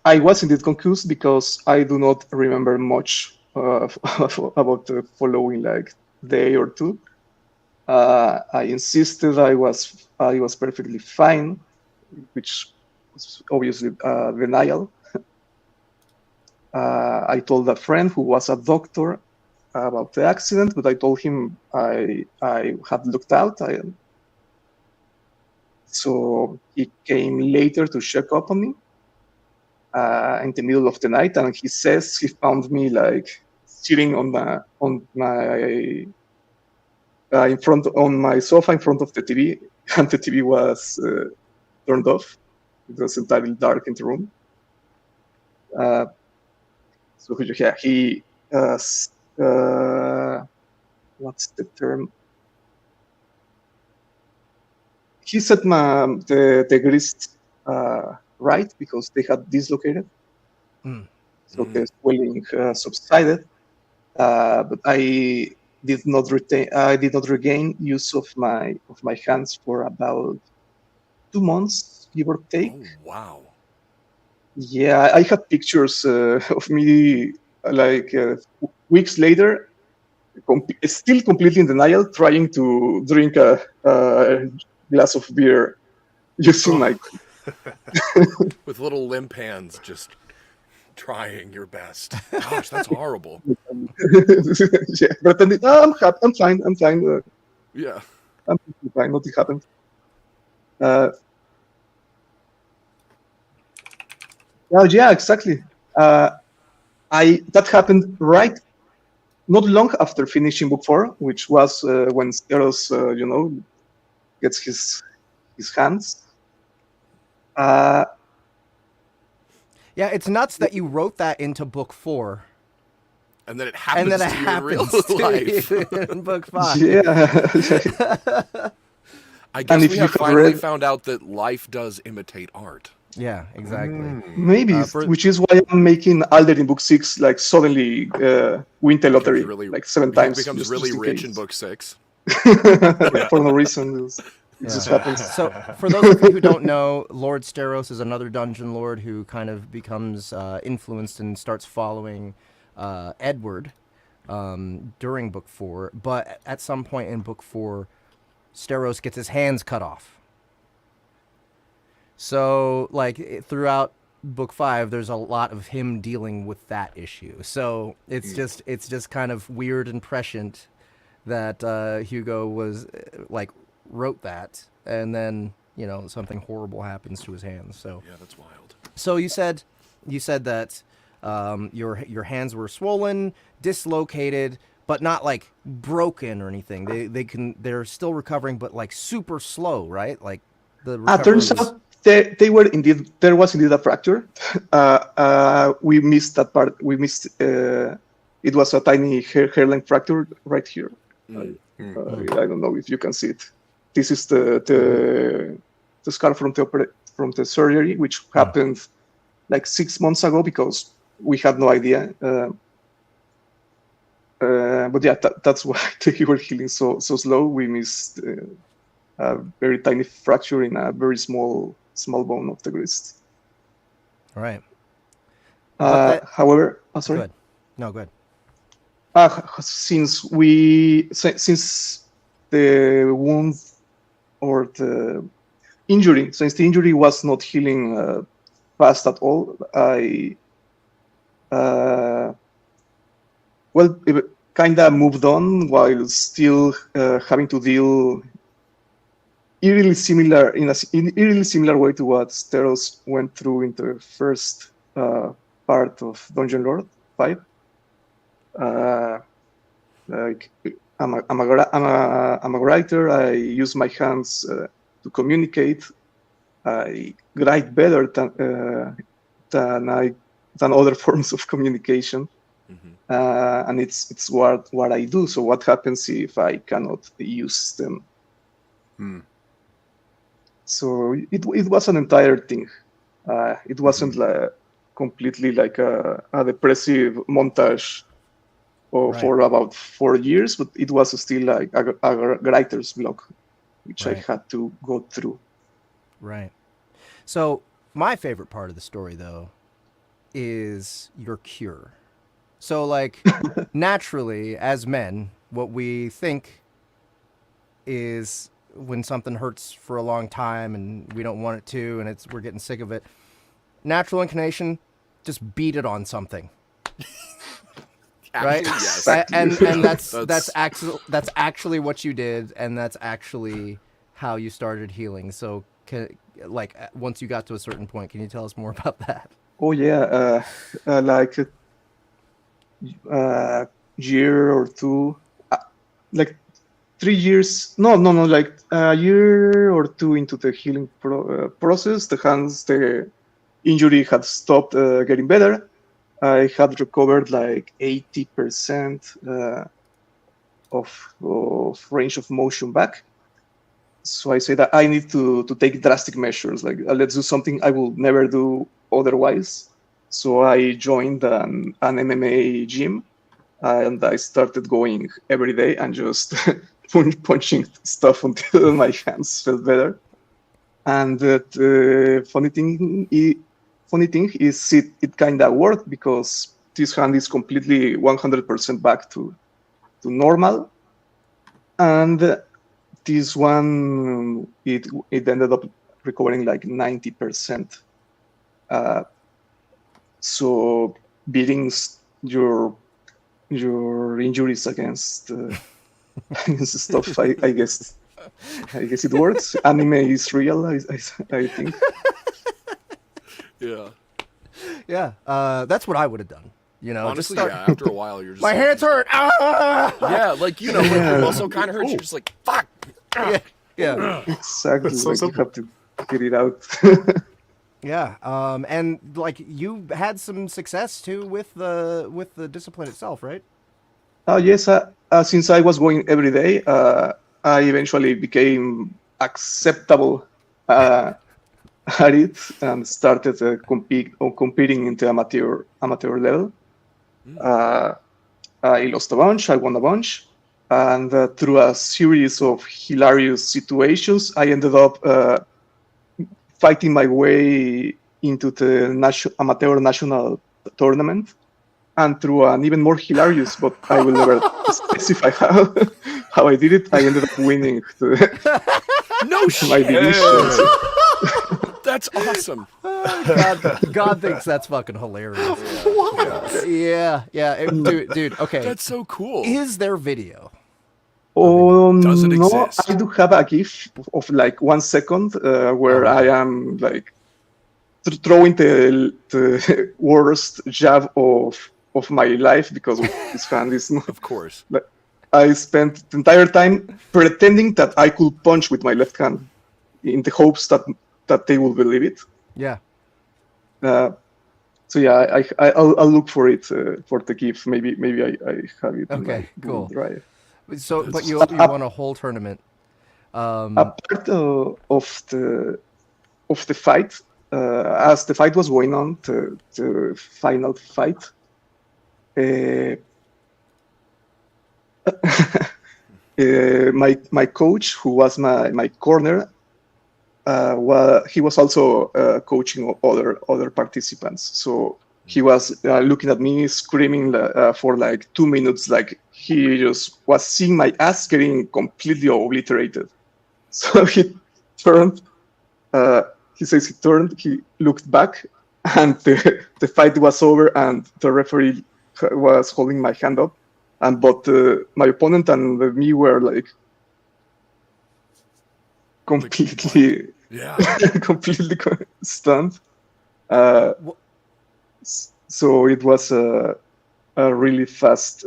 I was indeed confused because I do not remember much about the following day or two. I insisted I was perfectly fine, which was obviously denial. I told a friend who was a doctor about the accident, but I told him I had looked out. So he came later to check up on me in the middle of the night, and he says he found me sitting on my sofa in front of the TV, and the TV was turned off. It was entirely dark in the room. So yeah, he what's the term? He set the wrist right because they had dislocated. So the swelling subsided, but I did not regain use of my hands for about 2 months, give or take. Oh, wow. Yeah, I have pictures of me weeks later, still completely in denial, trying to drink a glass of beer using my with little limp hands, just trying your best. Gosh, that's horrible. Yeah, pretending, I'm fine. Yeah, I'm fine. Nothing happened. Yeah, exactly. That happened not long after finishing book 4, which was when Steros, gets his hands. Yeah, it's nuts that you wrote that into book 4. And then it happens to you in real life. In book 5. Yeah. I guess we have finally found out that life does imitate art. Yeah, exactly. Maybe, which is why I'm making Alder in book 6 suddenly win the lottery 7 times. Becomes really rich in book 6. For no reason. It just happens. So, for those of you who don't know, Lord Steros is another dungeon lord who kind of becomes influenced and starts following Edward during book 4. But at some point in book 4, Steros gets his hands cut off. So, like, throughout book 5, there's a lot of him dealing with that issue. So it's just kind of weird and prescient that Hugo was like wrote that, and then something horrible happens to his hands. So yeah, that's wild. So you said that your hands were swollen, dislocated, but not like broken or anything. They're still recovering, but like super slow, right? Like the recovery turns out they were indeed, there was indeed a fracture. We missed that part. We missed it was a tiny hairline fracture right here. I don't know if you can see it. This is the scar from the surgery, which happened like 6 months ago because we had no idea. But yeah, that's why they were healing so slow. We missed a very tiny fracture in a very small bone of the wrist. All right. However, sorry. Good. No, good. Since the wound or the injury was not healing fast at all, I kind of moved on while still having to deal in a eerily similar way to what Steros went through in the first part of Dungeon Lord 5. Like I'm a writer. I use my hands to communicate. I write better than other forms of communication, and it's what I do. So what happens if I cannot use them? So it was an entire thing. It wasn't completely like a depressive montage for about 4 years, but it was still like a writer's block, which I had to go through. Right. So my favorite part of the story, though, is your cure. So, like, naturally, as men, what we think is when something hurts for a long time and we don't want it to, and we're getting sick of it, natural inclination, just beat it on something. Right? Yes. And that's actually what you did, and that's actually how you started healing. So, once you got to a certain point, can you tell us more about that? Oh yeah, like a year or two, like 3 years. No, like a year or two into the healing process, the injury had stopped getting better. I had recovered like 80% of range of motion back. So I say that I need to take drastic measures. Like, let's do something I will never do otherwise. So I joined an MMA gym, and I started going every day and just punching stuff until my hands felt better. And the funny thing is it kind of worked, because this hand is completely 100% back to normal, and this one it ended up recovering like 90%. So beating your injuries against stuff, I guess it works. Anime is real, I think. Yeah. That's what I would have done. Honestly, after a while, you're just my hands hurt. Ah! Yeah, like when your muscle kind of hurts, you're just like, fuck. Yeah. Exactly. So like you have to get it out. Yeah. And like you had some success too with the discipline itself, right? Yes. Since I was going every day, I eventually became acceptable at it and started competing into amateur level. I lost a bunch, I won a bunch, and through a series of hilarious situations, I ended up fighting my way into the amateur national tournament. And through an even more hilarious, but I will never specify how I did it, I ended up winning No shit. my division. That's awesome. God thinks that's fucking hilarious. Yeah. Dude. Okay. That's so cool. Is there video? Oh Does it no, exist? I do have a GIF of like 1 second where I am like throwing the worst jab of my life because of this hand is not. Of course. I spent the entire time pretending that I could punch with my left hand in the hopes that they will believe it. Yeah. So yeah, I'll look for it for the GIF. Maybe I have it. Okay, in my cool. Google Drive. So, but you won a whole tournament. A part of the fight, as the fight was going on, the final fight. My coach, who was my corner, he was also coaching other participants. So he was looking at me, screaming for like 2 minutes, like he just was seeing my ass getting completely obliterated. So he turned. He says he turned. He looked back, and the fight was over, and the referee was holding my hand up, and both my opponent and me were like completely, completely stunned. So it was a really fast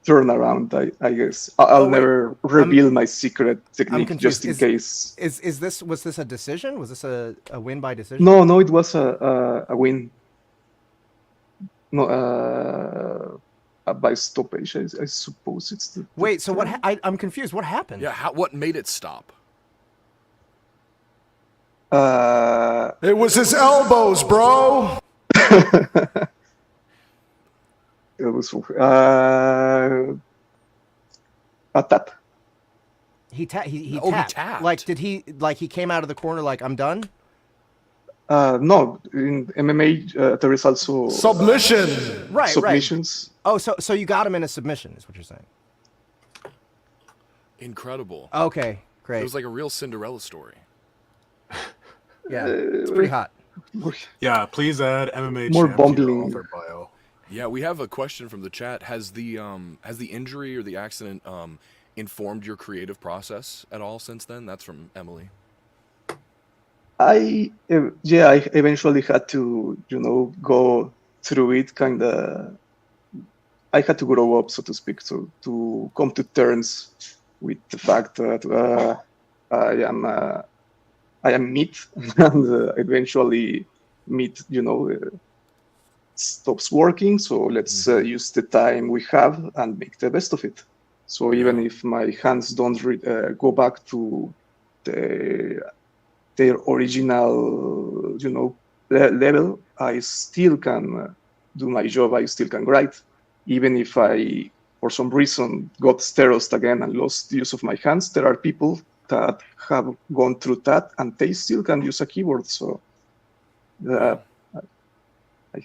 turnaround, I guess. I'll never reveal my secret technique just in case. Was this a decision? Was this a win by decision? No, it was a win. No, by stoppage, I suppose it's the. Wait, so what? I'm confused. What happened? Yeah, what made it stop? It was his elbows, bro. It was a tap. He tapped. He tapped. Like, did he? Like, he came out of the corner like, I'm done. No, in MMA there is also submission. Right. Submissions. Oh, so you got him in a submission, is what you're saying. Incredible. Okay, great. It was like a real Cinderella story. Yeah, it's pretty hot. Yeah, please add MMA More champ to your bumbling. author bio. Yeah, we have a question from the chat. Has the injury or the accident informed your creative process at all since then? That's from Emily. I eventually had to, go through it. I had to grow up, so to speak, to come to terms with the fact that I am meat, and eventually meat, stops working. So let's use the time we have and make the best of it. So even if my hands don't go back to their original, level, I still can do my job. I still can write, even if I, for some reason, got steroids again and lost the use of my hands. There are people that have gone through that, and they still can use a keyboard. So I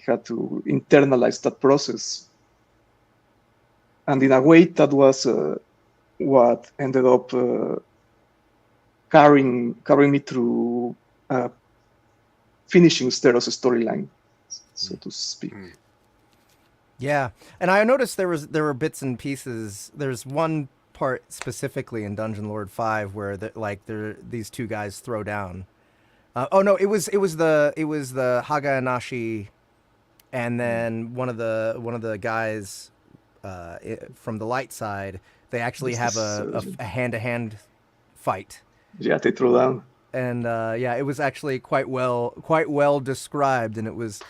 had to internalize that process. And in a way, that was what ended up carrying me through finishing Steros' storyline, so to speak. Yeah, and I noticed there were bits and pieces. There's one part specifically in Dungeon Lord 5 where these two guys throw down. It was the Haganashi, and then one of the guys from the light side. They actually have a hand-to-hand fight. Yeah, they throw down. And it was actually quite well described, and it was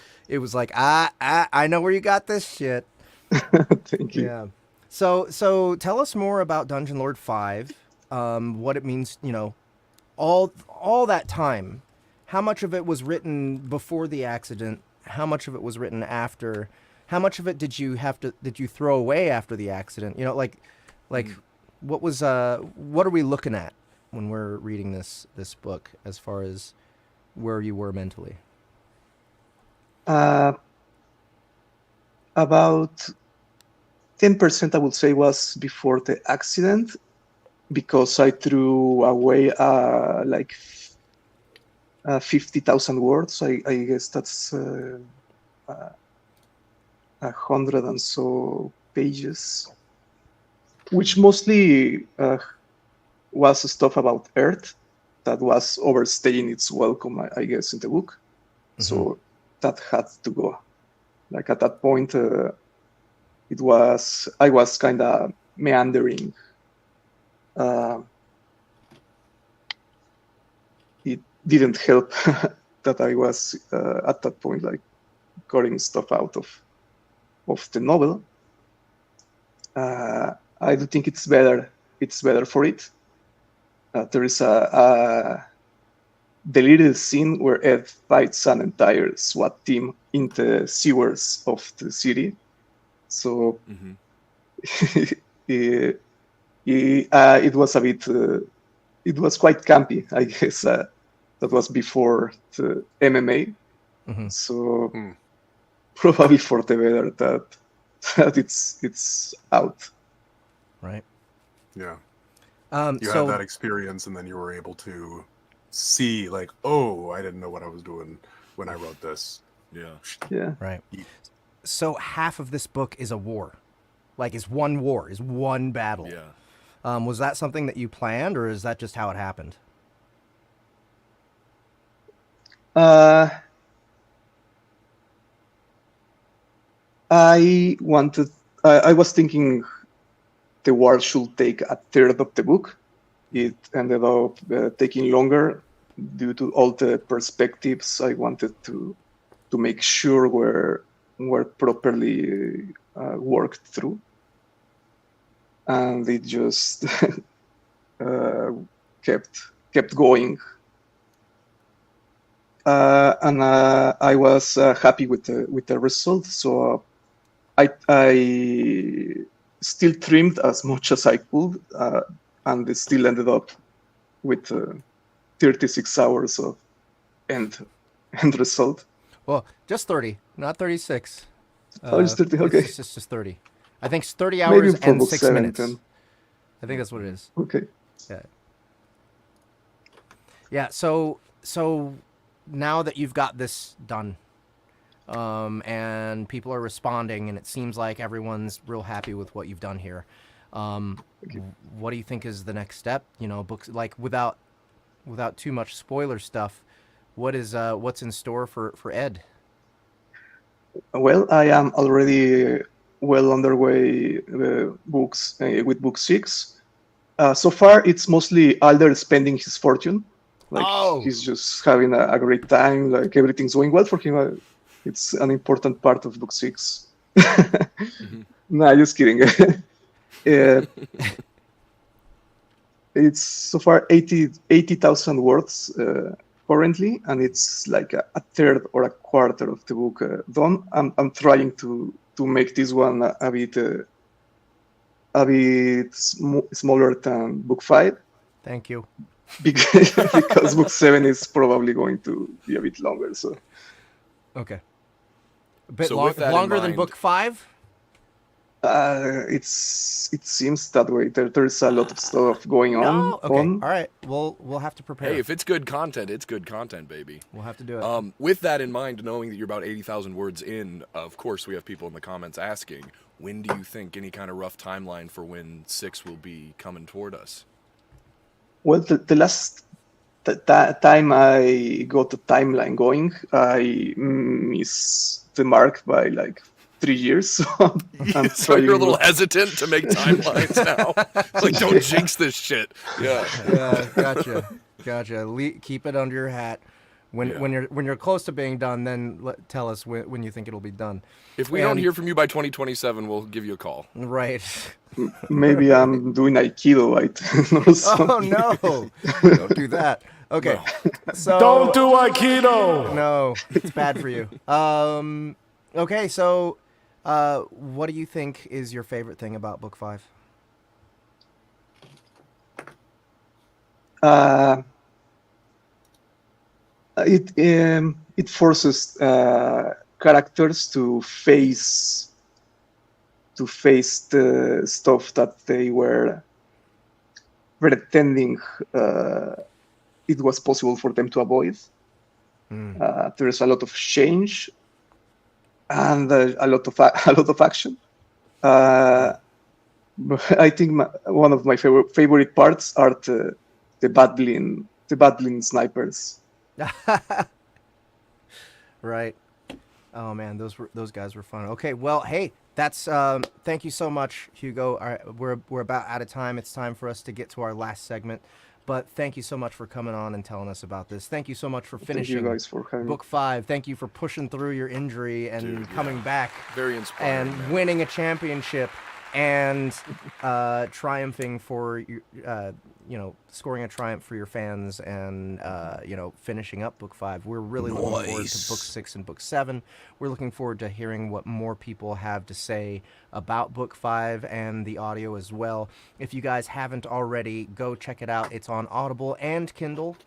like I know where you got this shit. Thank you. Yeah. So tell us more about Dungeon Lord 5, what it means, all that time. How much of it was written before the accident? How much of it was written after? How much of it did you throw away after the accident? What are we looking at when we're reading this book as far as where you were mentally? About 10%, I would say, was before the accident, because I threw away 50,000 words. I guess that's 100 and so pages, which mostly was stuff about Earth that was overstaying its welcome, I guess, in the book. So that had to go. Like at that point, I was kind of meandering. It didn't help that I was at that point like cutting stuff out of the novel. I do think it's better. It's better for it. There is a deleted scene where Ed fights an entire SWAT team in the sewers of the city. So it was a bit. It was quite campy, I guess. That was before the MMA. So probably for the better that it's out. Right. Yeah. So You had that experience, and then you were able to see, like, oh, I didn't know what I was doing when I wrote this. Yeah. Right. So half of this book is a war, like is one war, is one battle. Yeah. Was that something that you planned, or is that just how it happened? I was thinking the war should take a third of the book. It ended up taking longer due to all the perspectives I wanted to make sure were properly worked through, and it just kept going. And I was happy with the result. So I still trimmed as much as I could, and it still ended up with 36 hours of end result. Well, just 30, not 36. Oh, it's 30. Okay, it's just 30. I think it's 30 maybe hours for and book 6 7, minutes. then. I think that's what it is. Okay. Yeah. Yeah. So now that you've got this done, and people are responding, and it seems like everyone's real happy with what you've done here. What do you think is the next step? You know, books like without too much spoiler stuff. What's in store for Ed? Well, I am already well underway with book 6. So far, it's mostly Alder spending his fortune. Like he's just having a great time. Like everything's going well for him. It's an important part of book 6. Nah, just kidding. It's so far 80,000 words currently, and it's like a third or a quarter of the book done. I'm trying to make this one a bit smaller than book 5. Thank you. Because book 7 is probably going to be a bit longer. So okay, a bit So with that in longer than mind- book 5. it seems that way. There's a lot of stuff going on. No? Okay. All right. We'll have to prepare. Hey, if it's good content, it's good content, baby. We'll have to do it. With that in mind, knowing that you're about 80,000 words in, of course, we have people in the comments asking, when do you think any kind of rough timeline for when 6 will be coming toward us? Well, the last time I got the timeline going, I missed the mark by like 3 years. So I'm So you're a little trying- hesitant to make timelines now. It's like, don't jinx this shit. Yeah. Yeah, gotcha. Keep it under your hat. When you're close to being done, then tell us when you think it'll be done. If we don't hear from you by 2027, we'll give you a call. Right. Maybe I'm doing Aikido or something. Oh no! Don't do that. Okay. So Don't do Aikido! No, it's bad for you. Okay, so what do you think is your favorite thing about book 5? It forces characters to face the stuff that they were pretending it was possible for them to avoid. There's a lot of change and a lot of action. But I think one of my favorite parts are the battling snipers. Right. Oh man, those guys were fun. Okay, well, hey, that's thank you so much, Hugo. All right, we're about out of time. It's time for us to get to our last segment. But thank you so much for coming on and telling us about this. Thank you so much for finishing Thank you guys for having book 5. Thank you for pushing through your injury and coming back Very inspiring. and winning a championship and triumphing for scoring a triumph for your fans and finishing up book 5. We're really looking forward to book 6 and book 7. We're looking forward to hearing what more people have to say about book 5 and the audio as well. If you guys haven't already, go check it out. It's on Audible and Kindle.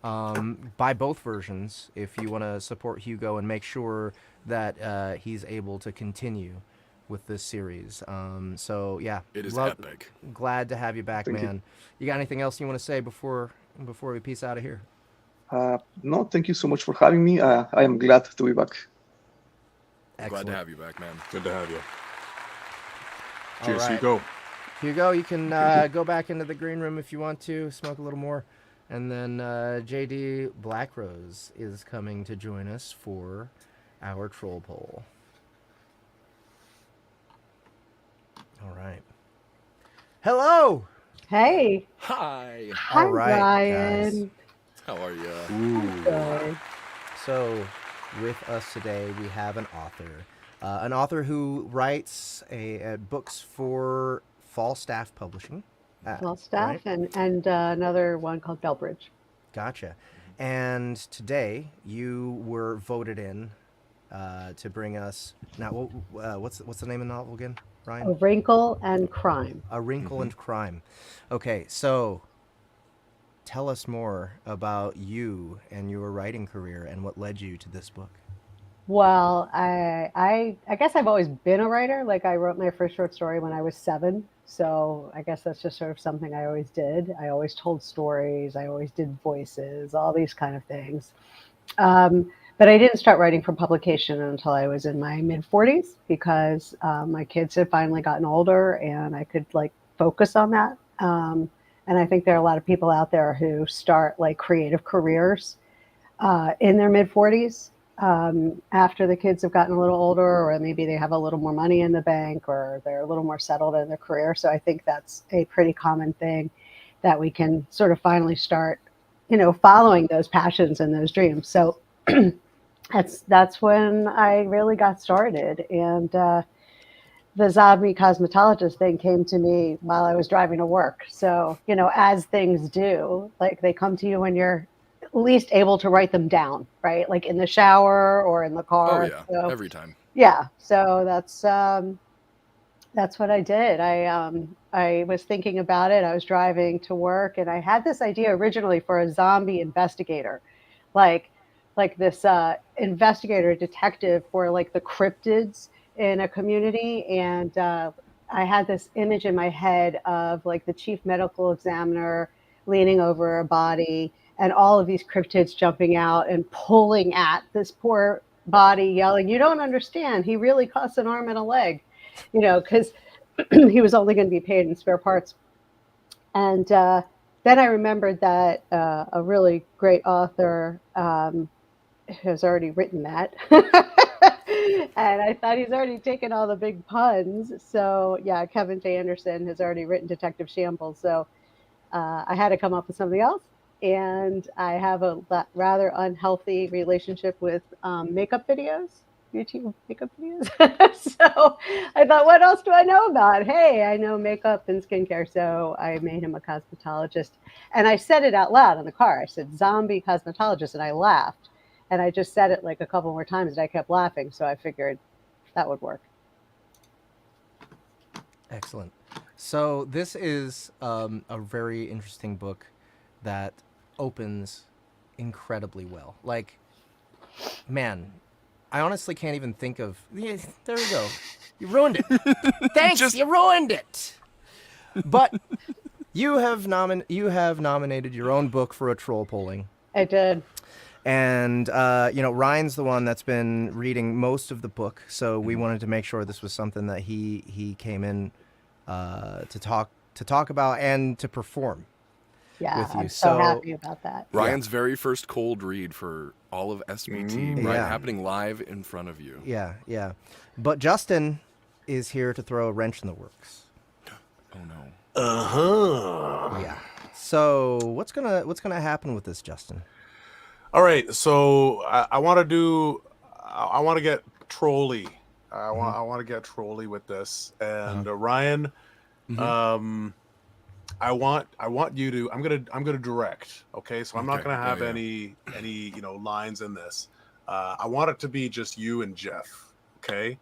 Buy both versions if you want to support Hugo and make sure that he's able to continue with this series. So yeah, It is epic. Glad to have you back, Thank man. You got anything else you want to say before we peace out of here? No, thank you so much for having me. I am glad to be back. Glad to have you back, man. Good to have you. All Cheers, right. Hugo. Hugo, you can go back into the green room if you want to, smoke a little more. And then JD Blackrose is coming to join us for our troll poll. All right. Hello. Hey. Hi. Hi, All right, Ryan. guys. How are you? Good. So, with us today, we have an author who writes books for Falstaff Publishing. Well, staff right? and another one called Bellbridge. Gotcha. And today, you were voted in to bring us. Now, what's the name of the novel again, Ryan? A Wrinkle and Crime. A Wrinkle and Crime. Okay, so tell us more about you and your writing career and what led you to this book. Well, I guess I've always been a writer. Like I wrote my first short story when I was 7. So I guess that's just sort of something I always did. I always told stories. I always did voices, all these kind of things. But I didn't start writing for publication until I was in my mid-40s because my kids had finally gotten older and I could like focus on that. And I think there are a lot of people out there who start like creative careers in their mid-40s after the kids have gotten a little older, or maybe they have a little more money in the bank, or they're a little more settled in their career. So I think that's a pretty common thing that we can sort of finally start, following those passions and those dreams. So that's when I really got started. And the Zombie Cosmetologist thing came to me while I was driving to work. So, as things do, like they come to you when you're at least able to write them down, right? Like in the shower or in the car. Oh yeah, so, every time. Yeah. So that's what I did. I was thinking about it. I was driving to work and I had this idea originally for a zombie investigator, like this investigator detective for like the cryptids in a community. And I had this image in my head of like the chief medical examiner leaning over a body and all of these cryptids jumping out and pulling at this poor body, yelling, "You don't understand. He really costs an arm and a leg," because he was only going to be paid in spare parts. And then I remembered that a really great author has already written that. And I thought he's already taken all the big puns. So yeah, Kevin J. Anderson has already written Detective Shambles. So I had to come up with something else. And I have a rather unhealthy relationship with makeup videos, YouTube makeup videos. So I thought, what else do I know about? Hey, I know makeup and skincare. So I made him a cosmetologist. And I said it out loud in the car. I said, Zombie Cosmetologist. And I laughed. And I just said it like a couple more times and I kept laughing. So I figured that would work. Excellent. So this is a very interesting book that opens incredibly well. Like, man, I honestly can't even think of... Yeah, there we go. You ruined it. Thanks, you ruined it. But you have nominated your own book for a troll polling. I did. And Ryan's the one that's been reading most of the book, so we wanted to make sure this was something that he came in to talk about and to perform. Yeah, with you. I'm so happy about that. Ryan's very first cold read for all of SBT, right? Happening live in front of you. Yeah. But Justin is here to throw a wrench in the works. Oh no. Yeah. So what's gonna happen with this, Justin? All right. So I want to get trolly. I want to get trolly with this. And Ryan, I want you to. I'm gonna direct. Okay. So I'm not gonna have any lines in this. I want it to be just you and Jeff. Okay.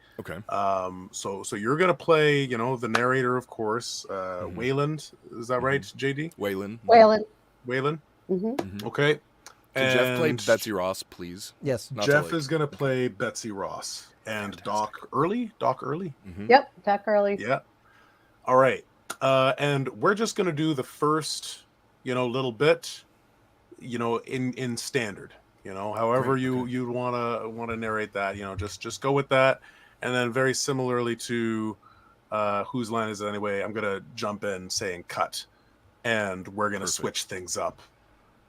So you're gonna play, the narrator, of course. Wayland, is that right, JD? Wayland. Okay. Can Jeff play Betsy Ross, please? Yes. Jeff is gonna play Betsy Ross and Doc Early. Yep, Doc Early. Yeah. All right. And we're just gonna do the first, little bit, in standard. However you'd wanna narrate that, just go with that. And then very similarly to whose line is it anyway, I'm gonna jump in saying cut, and we're gonna switch things up.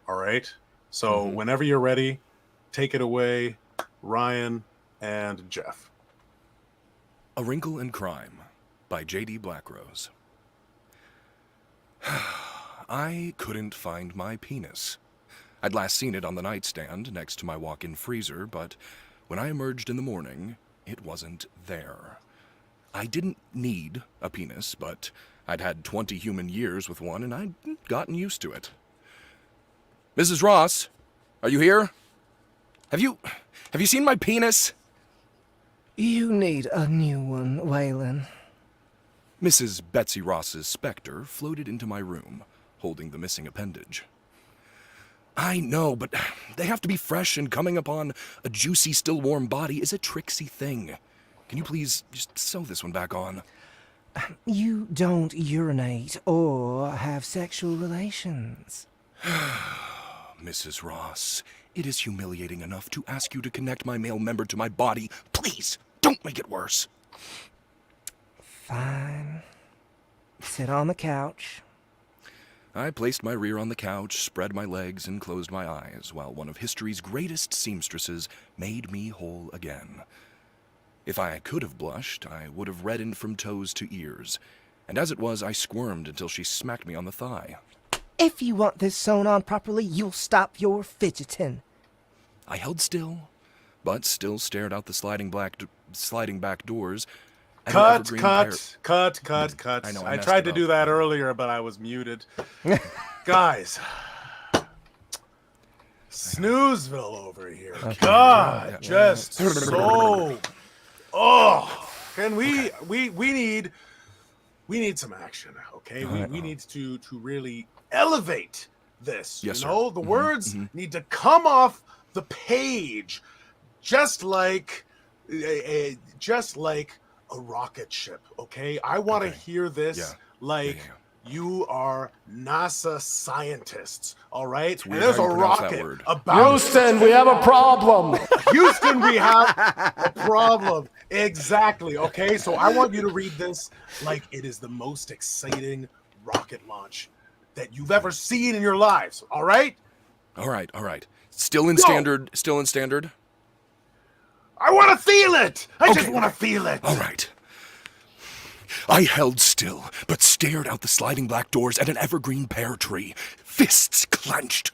All right. So whenever you're ready, take it away, Ryan and Jeff. A Wrinkle and Crime by J.D. Blackrose. I couldn't find my penis. I'd last seen it on the nightstand next to my walk-in freezer, but when I emerged in the morning, it wasn't there. I didn't need a penis, but I'd had 20 human years with one, and I'd gotten used to it. Mrs. Ross, are you here? Have you seen my penis? You need a new one, Waylon. Mrs. Betsy Ross's specter floated into my room, holding the missing appendage. I know, but they have to be fresh, and coming upon a juicy, still warm body is a tricksy thing. Can you please just sew this one back on? You don't urinate or have sexual relations. Mrs. Ross, it is humiliating enough to ask you to connect my male member to my body. Please, don't make it worse. Fine. Sit on the couch. I placed my rear on the couch, spread my legs, and closed my eyes, while one of history's greatest seamstresses made me whole again. If I could have blushed, I would have reddened from toes to ears, and as it was, I squirmed until she smacked me on the thigh. If you want this sewn on properly, you'll stop your fidgeting. I held still, but still stared out the sliding back doors. Cut. I know, I tried to do that earlier, but I was muted. Guys. Snoozeville over here. Okay. God, just so... Oh, can we need some action, okay? We need to really elevate this. Yes, you sir. know, the words need to come off the page, just like a rocket ship. Okay, I want to hear this you are NASA scientists. All right, and there's a rocket about. Houston, we have a problem. Houston, we have a problem. Exactly. Okay, so I want you to read this like it is the most exciting rocket launch that you've ever seen in your lives. All right. All right. Still in standard. I want to feel it. I just want to feel it. All right. I held still, but stared out the sliding black doors at an evergreen pear tree, fists clenched.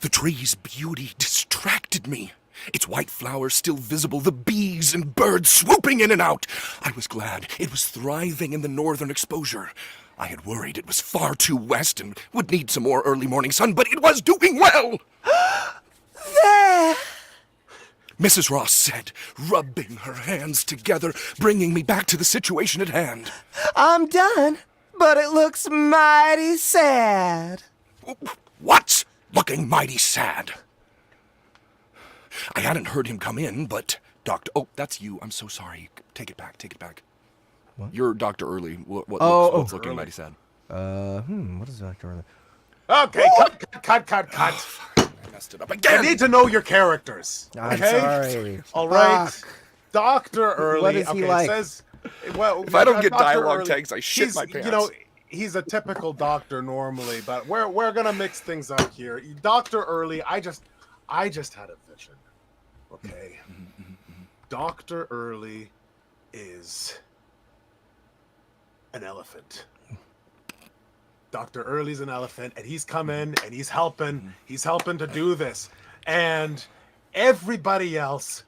The tree's beauty distracted me. Its white flowers still visible, the bees and birds swooping in and out. I was glad it was thriving in the northern exposure. I had worried it was far too west and would need some more early morning sun, but it was doing well. There! Mrs. Ross said, rubbing her hands together, bringing me back to the situation at hand. I'm done, but it looks mighty sad. What's looking mighty sad? I hadn't heard him come in, but Dr. Oh, that's you. I'm so sorry. Take it back. What? You're Dr. Early. What's looking mighty sad? What is Dr. Early? Okay, cut. messed it up I again. need to know your characters. I'm Okay? sorry. All right. Fuck. Dr. Early. What is he okay, like? It says, well, If I don't get Dr. dialogue Early, tags, I shit he's, my pants. You know, he's a typical doctor normally, but we're gonna mix things up here. Dr. Early, I just had a vision. Okay. Dr. Early is an elephant. Dr. Early's an elephant, and he's coming and he's helping to do this. And everybody else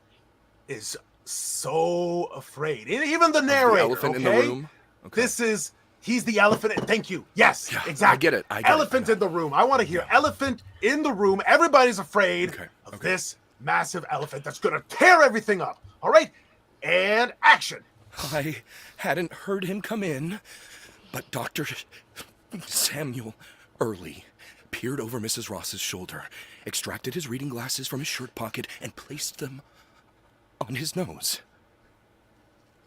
is so afraid. Even the narrator. The elephant in the room. Okay. He's the elephant. Thank you. Yes, Yeah, exactly. I get it. Elephant in the room. I want to hear elephant in the room. Everybody's afraid of this massive elephant that's going to tear everything up. All right? And action. I hadn't heard him come in, but Dr. Samuel Early peered over Mrs. Ross's shoulder, extracted his reading glasses from his shirt pocket, and placed them on his nose.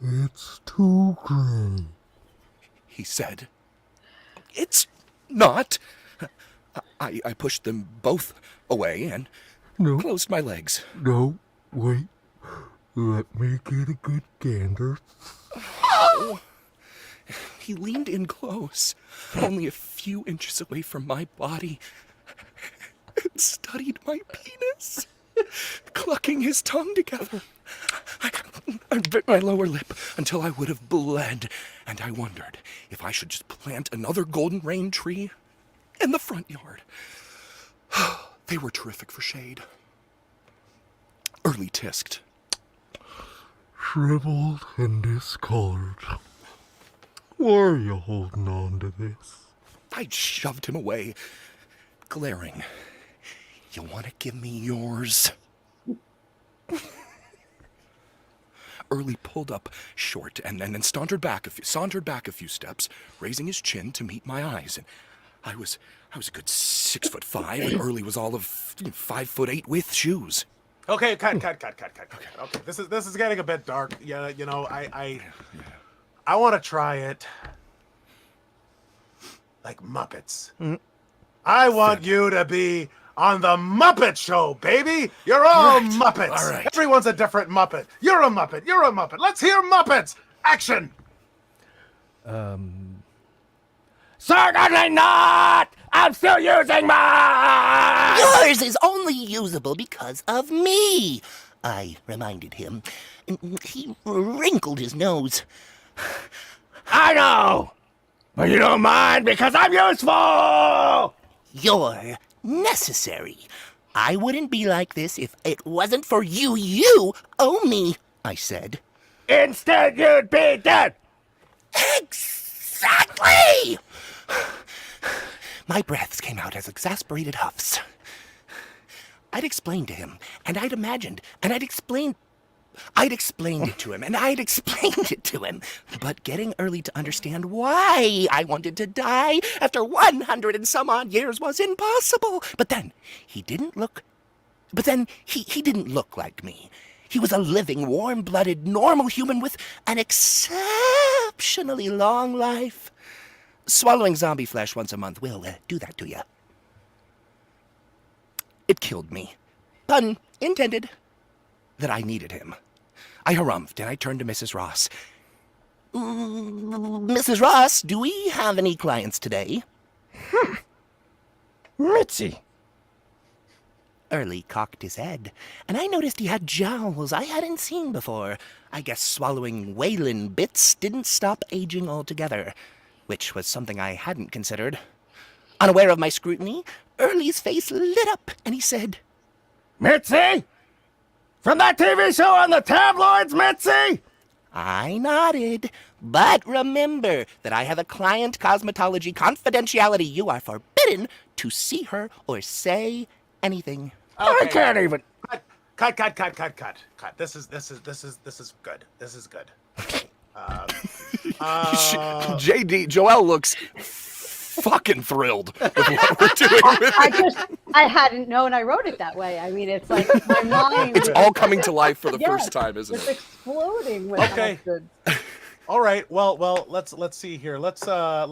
It's too gray. He said. It's not. I pushed them both away and closed my legs. No, wait. Let me get a good gander. Oh! He leaned in close, only a few inches away from my body, and studied my penis, clucking his tongue together. I bit my lower lip until I would have bled, and I wondered if I should just plant another golden rain tree in the front yard. They were terrific for shade. Early tisked. Shriveled and discolored. Why are you holding on to this? I shoved him away, glaring. You want to give me yours? Early pulled up short and then sauntered back a few steps, raising his chin to meet my eyes. And I was a good 6'5", and Early was all of 5'8" with shoes. Okay, cut. Okay, this is getting a bit dark. Yeah, you know, I want to try it like Muppets. I want you to be on the Muppet Show, baby. You're all Muppets. All right. Everyone's a different Muppet. You're a Muppet. You're a Muppet. Let's hear Muppets. Action. Certainly not! I'm still using mine! Yours is only usable because of me, I reminded him. He wrinkled his nose. I know! But you don't mind because I'm useful! You're necessary. I wouldn't be like this if it wasn't for you. You owe me, I said. Instead, you'd be dead! Exactly! My breaths came out as exasperated huffs. I'd explained to him, and I'd imagined, and I'd explained it to him, and I'd explained it to him. But getting Early to understand why I wanted to die after 100 and some odd years was impossible. But then he didn't look like me. He was a living, warm-blooded, normal human with an exceptionally long life. Swallowing zombie flesh once a month will do that to you. It killed me. Pun intended. That I needed him. I harumphed and I turned to Mrs. Ross. Mrs. Ross, do we have any clients today? Mitzi! Early cocked his head, and I noticed he had jowls I hadn't seen before. I guess swallowing Whalen bits didn't stop aging altogether, which was something I hadn't considered. Unaware of my scrutiny, Early's face lit up, and he said, Mitzi? From that TV show on the tabloids, Mitzi? I nodded. But remember that I have a client cosmetology confidentiality. You are forbidden to see her or say anything. I can't even. Cut. This is good. This is good. JD, Joel looks fucking thrilled with what we're doing. I hadn't known I wrote it that way. I mean, it's like my mind. It's all coming to life for the first time, isn't It's it? exploding with Okay. acid. All right. Well. Let's see here. Let's go.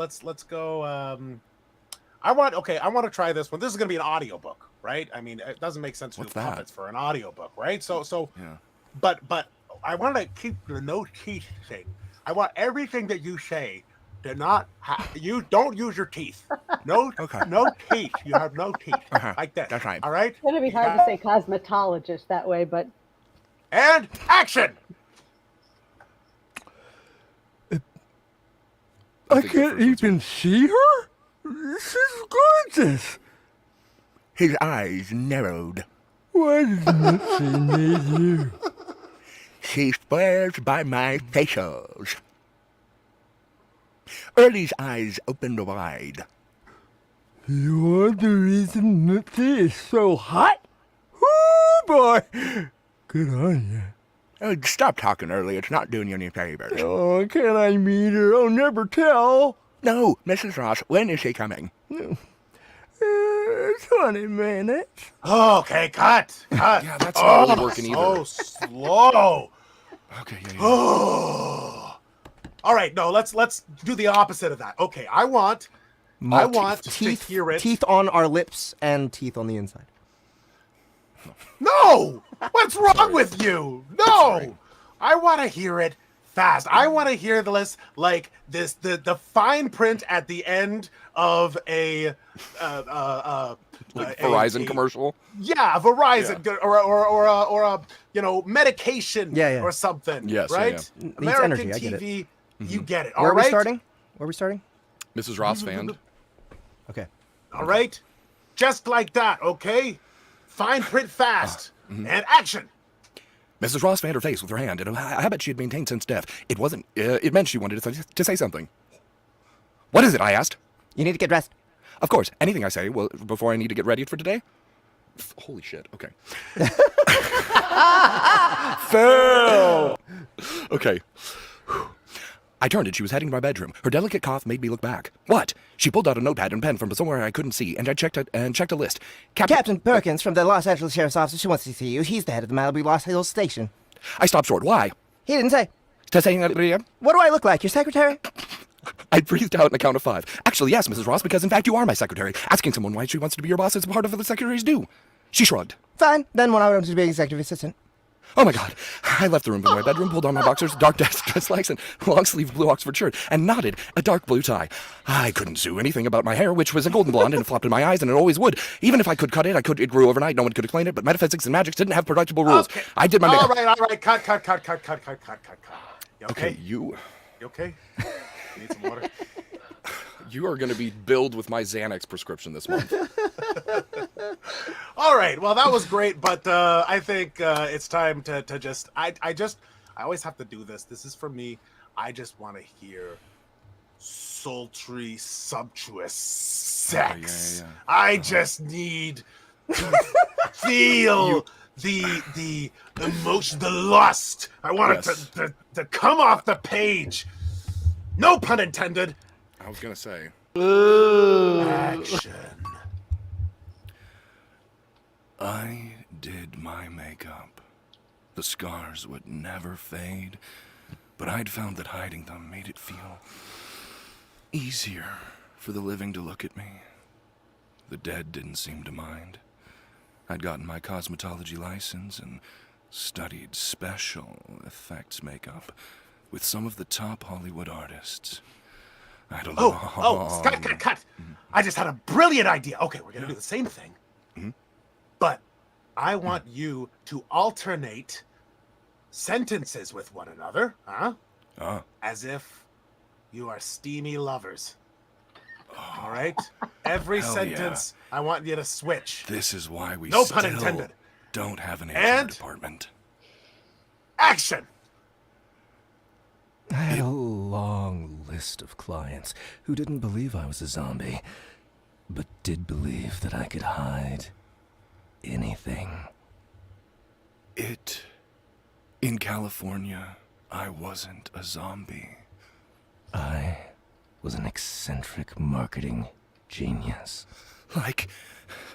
I want to try this one. This is gonna be an audiobook. right? I mean, it doesn't make sense to What's do that? puppets for an audiobook, right? So Yeah. but I want to keep the no teeth thing. I want everything that you say to not you don't use your teeth. No, no teeth. You have no teeth like this. That's right. All right. It's going to be hard to say cosmetologist that way, but And action. I can't even see her? This is gorgeous. His eyes narrowed. Why doesn't it say near you? She swears by my facials. Early's eyes opened wide. You are the reason Mitzi is so hot? Oh boy! Good on you. Oh, stop talking, Early. It's not doing you any favors. Oh, can I meet her? I'll never tell. No, Mrs. Ross, when is she coming? 20 minutes. Okay, cut. Yeah, that's not really working either. So slow. Okay, yeah. Oh. All right, no, let's do the opposite of that. Okay, I want to hear it. Teeth on our lips and teeth on the inside. No! What's wrong with you? No! I want to hear it fast. I want to hear the list like this the fine print at the end of a Verizon commercial. Yeah, Verizon or a medication or something. Yes, right? yeah. American energy, I get TV, it. you get it. Where All are we right? starting? Where are we starting? Mrs. Ross fan. Okay. All right? Just like that, okay? Fine print fast. And action. Mrs. Ross fanned her face with her hand in a habit she had maintained since death. It wasn't. It meant she wanted to say something. What is it? I asked. You need to get dressed. Of course. Anything I say before I need to get ready for today. Holy shit. Okay. Fail. Okay. I turned and she was heading to my bedroom. Her delicate cough made me look back. What? She pulled out a notepad and pen from somewhere I couldn't see, and I checked a list. Captain Perkins from the Los Angeles Sheriff's Office. She wants to see you. He's the head of the Malibu Los Hills Station. I stopped short. Why? He didn't say. To saying that. What do I look like? Your secretary? I breathed out in a count of 5. Actually, yes, Mrs. Ross, because in fact you are my secretary. Asking someone why she wants to be your boss is part of what the secretaries do. She shrugged. Fine. Then when I want to be executive assistant. Oh my God. I left the room from my bedroom, pulled on my boxers, dark dress slacks, and long-sleeve blue Oxford shirt, and knotted a dark blue tie. I couldn't sue anything about my hair, which was a golden blonde and flopped in my eyes, and it always would. Even if I could cut it, it grew overnight. No one could explain it, but metaphysics and magic didn't have predictable rules. Okay. I did my All right. Cut. You okay? Okay, you okay? You need some water? You are going to be billed with my Xanax prescription this month. All right. Well, that was great, but I think it's time to just. I always have to do this. This is for me. I just want to hear sultry, sumptuous sex. Yeah. I just need to feel the emotion, the lust. I want it to come off the page. No pun intended. I was going to say. Action. I did my makeup. The scars would never fade, but I'd found that hiding them made it feel easier for the living to look at me. The dead didn't seem to mind. I'd gotten my cosmetology license and studied special effects makeup with some of the top Hollywood artists. Cut. I just had a brilliant idea. Okay, we're going to do the same thing. But I want you to alternate sentences with one another, as if you are steamy lovers. All right? Every sentence, I want you to switch. This is why we No still pun intended. don't have an HR And department. Action! I had a long list of clients who didn't believe I was a zombie, but did believe that I could hide anything. In California, I wasn't a zombie. I was an eccentric marketing genius. Like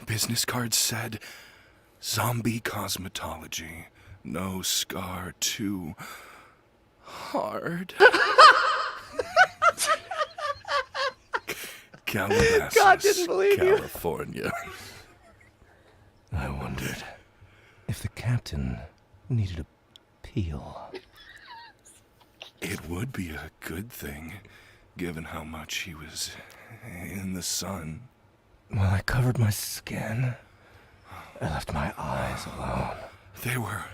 business cards said, Zombie Cosmetology, no scar too hard. Calabasas, God didn't believe you. California. I wondered if the captain needed a peel. It would be a good thing, given how much he was in the sun. Well, I covered my skin. I left my eyes alone. They were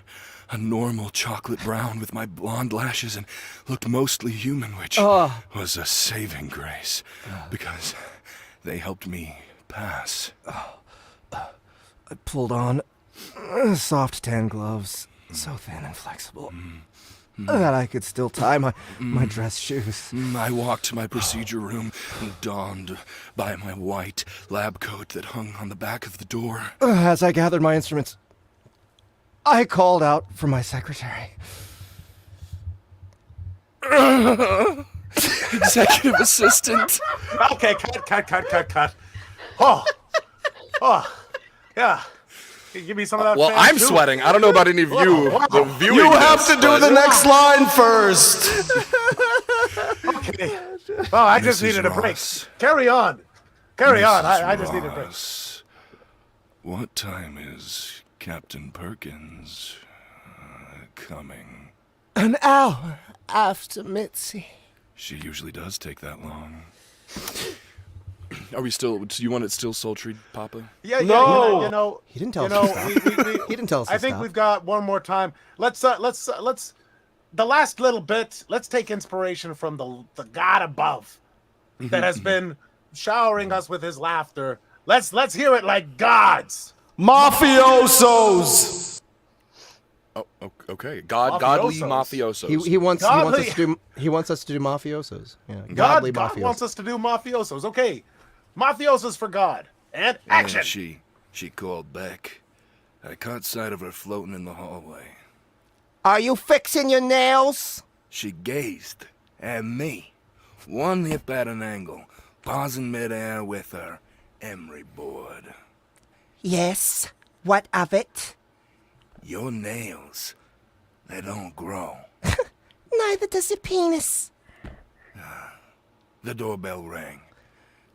a normal chocolate brown with my blonde lashes and looked mostly human, which was a saving grace, because they helped me pass. I pulled on soft tan gloves, so thin and flexible that I could still tie my dress shoes. I walked to my procedure room, donned by my white lab coat that hung on the back of the door. As I gathered my instruments, I called out for my secretary. Executive assistant. Okay, cut. Oh, yeah. Can you give me some of that? Well, fan, I'm too? sweating. I don't know about any of you. The viewing You have this, to do but- the next line first. Okay. Well, I just Mrs. needed a break. Ross. Carry on. Carry on. Mrs. I just needed a break. Ross, what time is Captain Perkins coming? An hour after Mitzi. She usually does take that long. Are we still? Do you want it still sultry, Papa? Yeah. No. You know. He didn't tell You us know. to stop. He didn't tell us I to think stop. we've got one more time. Let's the last little bit. Let's take inspiration from the God above that has been showering us with his laughter. Let's hear it like gods. Mafiosos. Oh, okay. Godly Mafiosos. mafiosos. He wants Godly- us to do mafiosos. Yeah, God godly mafiosos. wants us to do mafiosos. Okay, mafiosos for God and action. And she called back. I caught sight of her floating in the hallway. Are you fixing your nails? She gazed at me, one hip at an angle, pausing midair with her emery board. Yes. What of it? Your nails, they don't grow. Neither does your penis. The doorbell rang.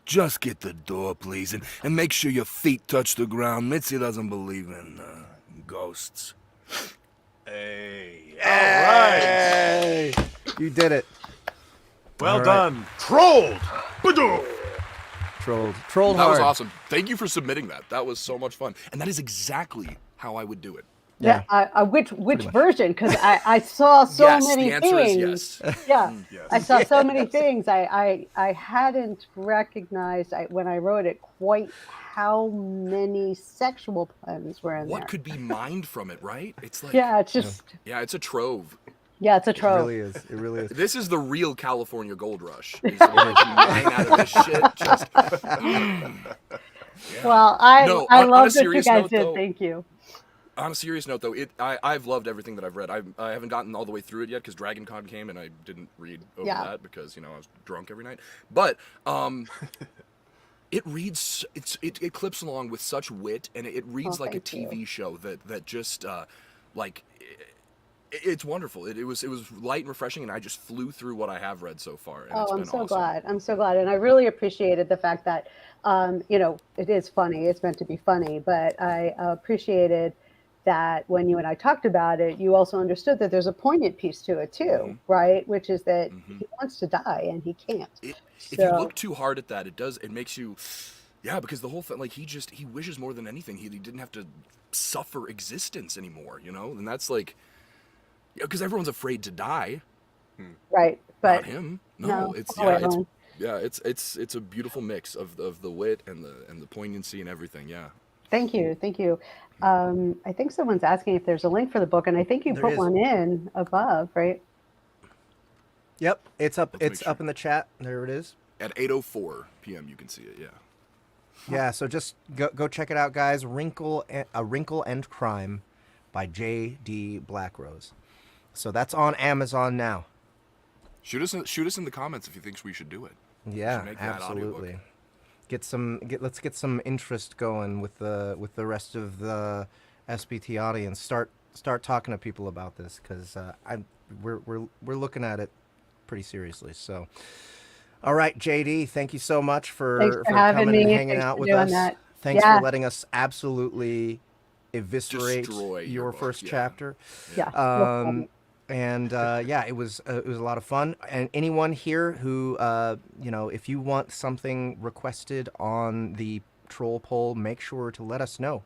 Just get the door, please, and make sure your feet touch the ground. Mitzi doesn't believe in ghosts. Hey, all right. You did it. Well All right. done. Trolled. Ba-doom. Trolled That hard. was awesome. Thank you for submitting that. That was so much fun, and that is exactly how I would do it. Yeah. Which version? Because I saw so Yes, many the answer things. is yes. Yeah, Yes. I saw so many things. I hadn't recognized when I wrote it quite how many sexual puns were in What there. could be mined from it, right? It's like Yeah, it's just it's a trove. it's a It trope. really is. It really is. This is the real California gold rush. Is what I can mine out of this shit. Just, Well, No, I on a love that you serious guys note, did. though- Thank you. on a serious note, though, I've loved everything that I've read. I haven't gotten all the way through it yet because Dragon Con came and I didn't read over that because I was drunk every night. But it reads it clips along with such wit, and it reads like a thank TV show that just it's wonderful. It was light and refreshing, and I just flew through what I have read so far. And it's I'm been so awesome. glad. I'm so glad, and I really appreciated the fact that it is funny. It's meant to be funny, but I appreciated that when you and I talked about it, you also understood that there's a poignant piece to it too, right? Which is that he wants to die and he can't. If you look too hard at that, it makes you, because the whole thing, like he wishes more than anything he didn't have to suffer existence anymore, and that's like, because everyone's afraid to die. Right, but not him. No, no, it's oh, wait, hold on. it's a beautiful mix of the wit and the poignancy and everything. Yeah. Thank you. I think someone's asking if there's a link for the book, and I think you There put is. one in above, right? Yep, it's up. Let's make It's sure. up in the chat. There it is. At 8:04 p.m. you can see it. Yeah. Yeah, so just go check it out, guys. Wrinkle and Crime by J.D. Blackrose. So that's on Amazon now. Shoot us in the comments if you think we should do it. Yeah, should make that absolutely. audiobook. Let's get some interest going with the rest of the SBT audience. Start talking to people about this because we're looking at it pretty seriously. So, all right, JD, thank you so much Thanks for for having coming and me. hanging Thanks out for with doing us. that. Thanks Yeah. for letting us absolutely eviscerate Destroy your your book, first yeah. chapter. Yeah. And yeah, it was a lot of fun. And anyone here who if you want something requested on the troll poll, make sure to let us know.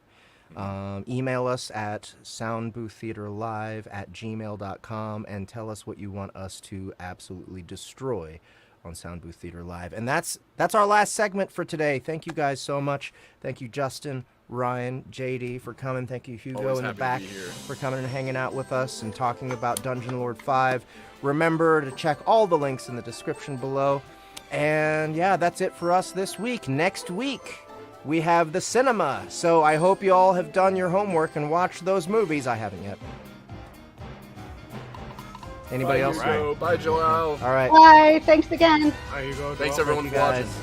Email us at soundbooththeaterlive@gmail.com and tell us what you want us to absolutely destroy on Soundbooth Theater Live. And that's our last segment for today. Thank you guys so much. Thank you, Justin, Ryan, JD, for coming. Thank you, Hugo, Always in the happy to back, be here. for coming and hanging out with us and talking about Dungeon Lord 5. Remember to check all the links in the description below. And yeah, that's it for us this week. Next week, we have the cinema. So I hope you all have done your homework and watched those movies. I haven't yet. Anybody else? Bye, Joel. All right. Bye. Thanks again. Thanks everyone Thank you for watching. guys.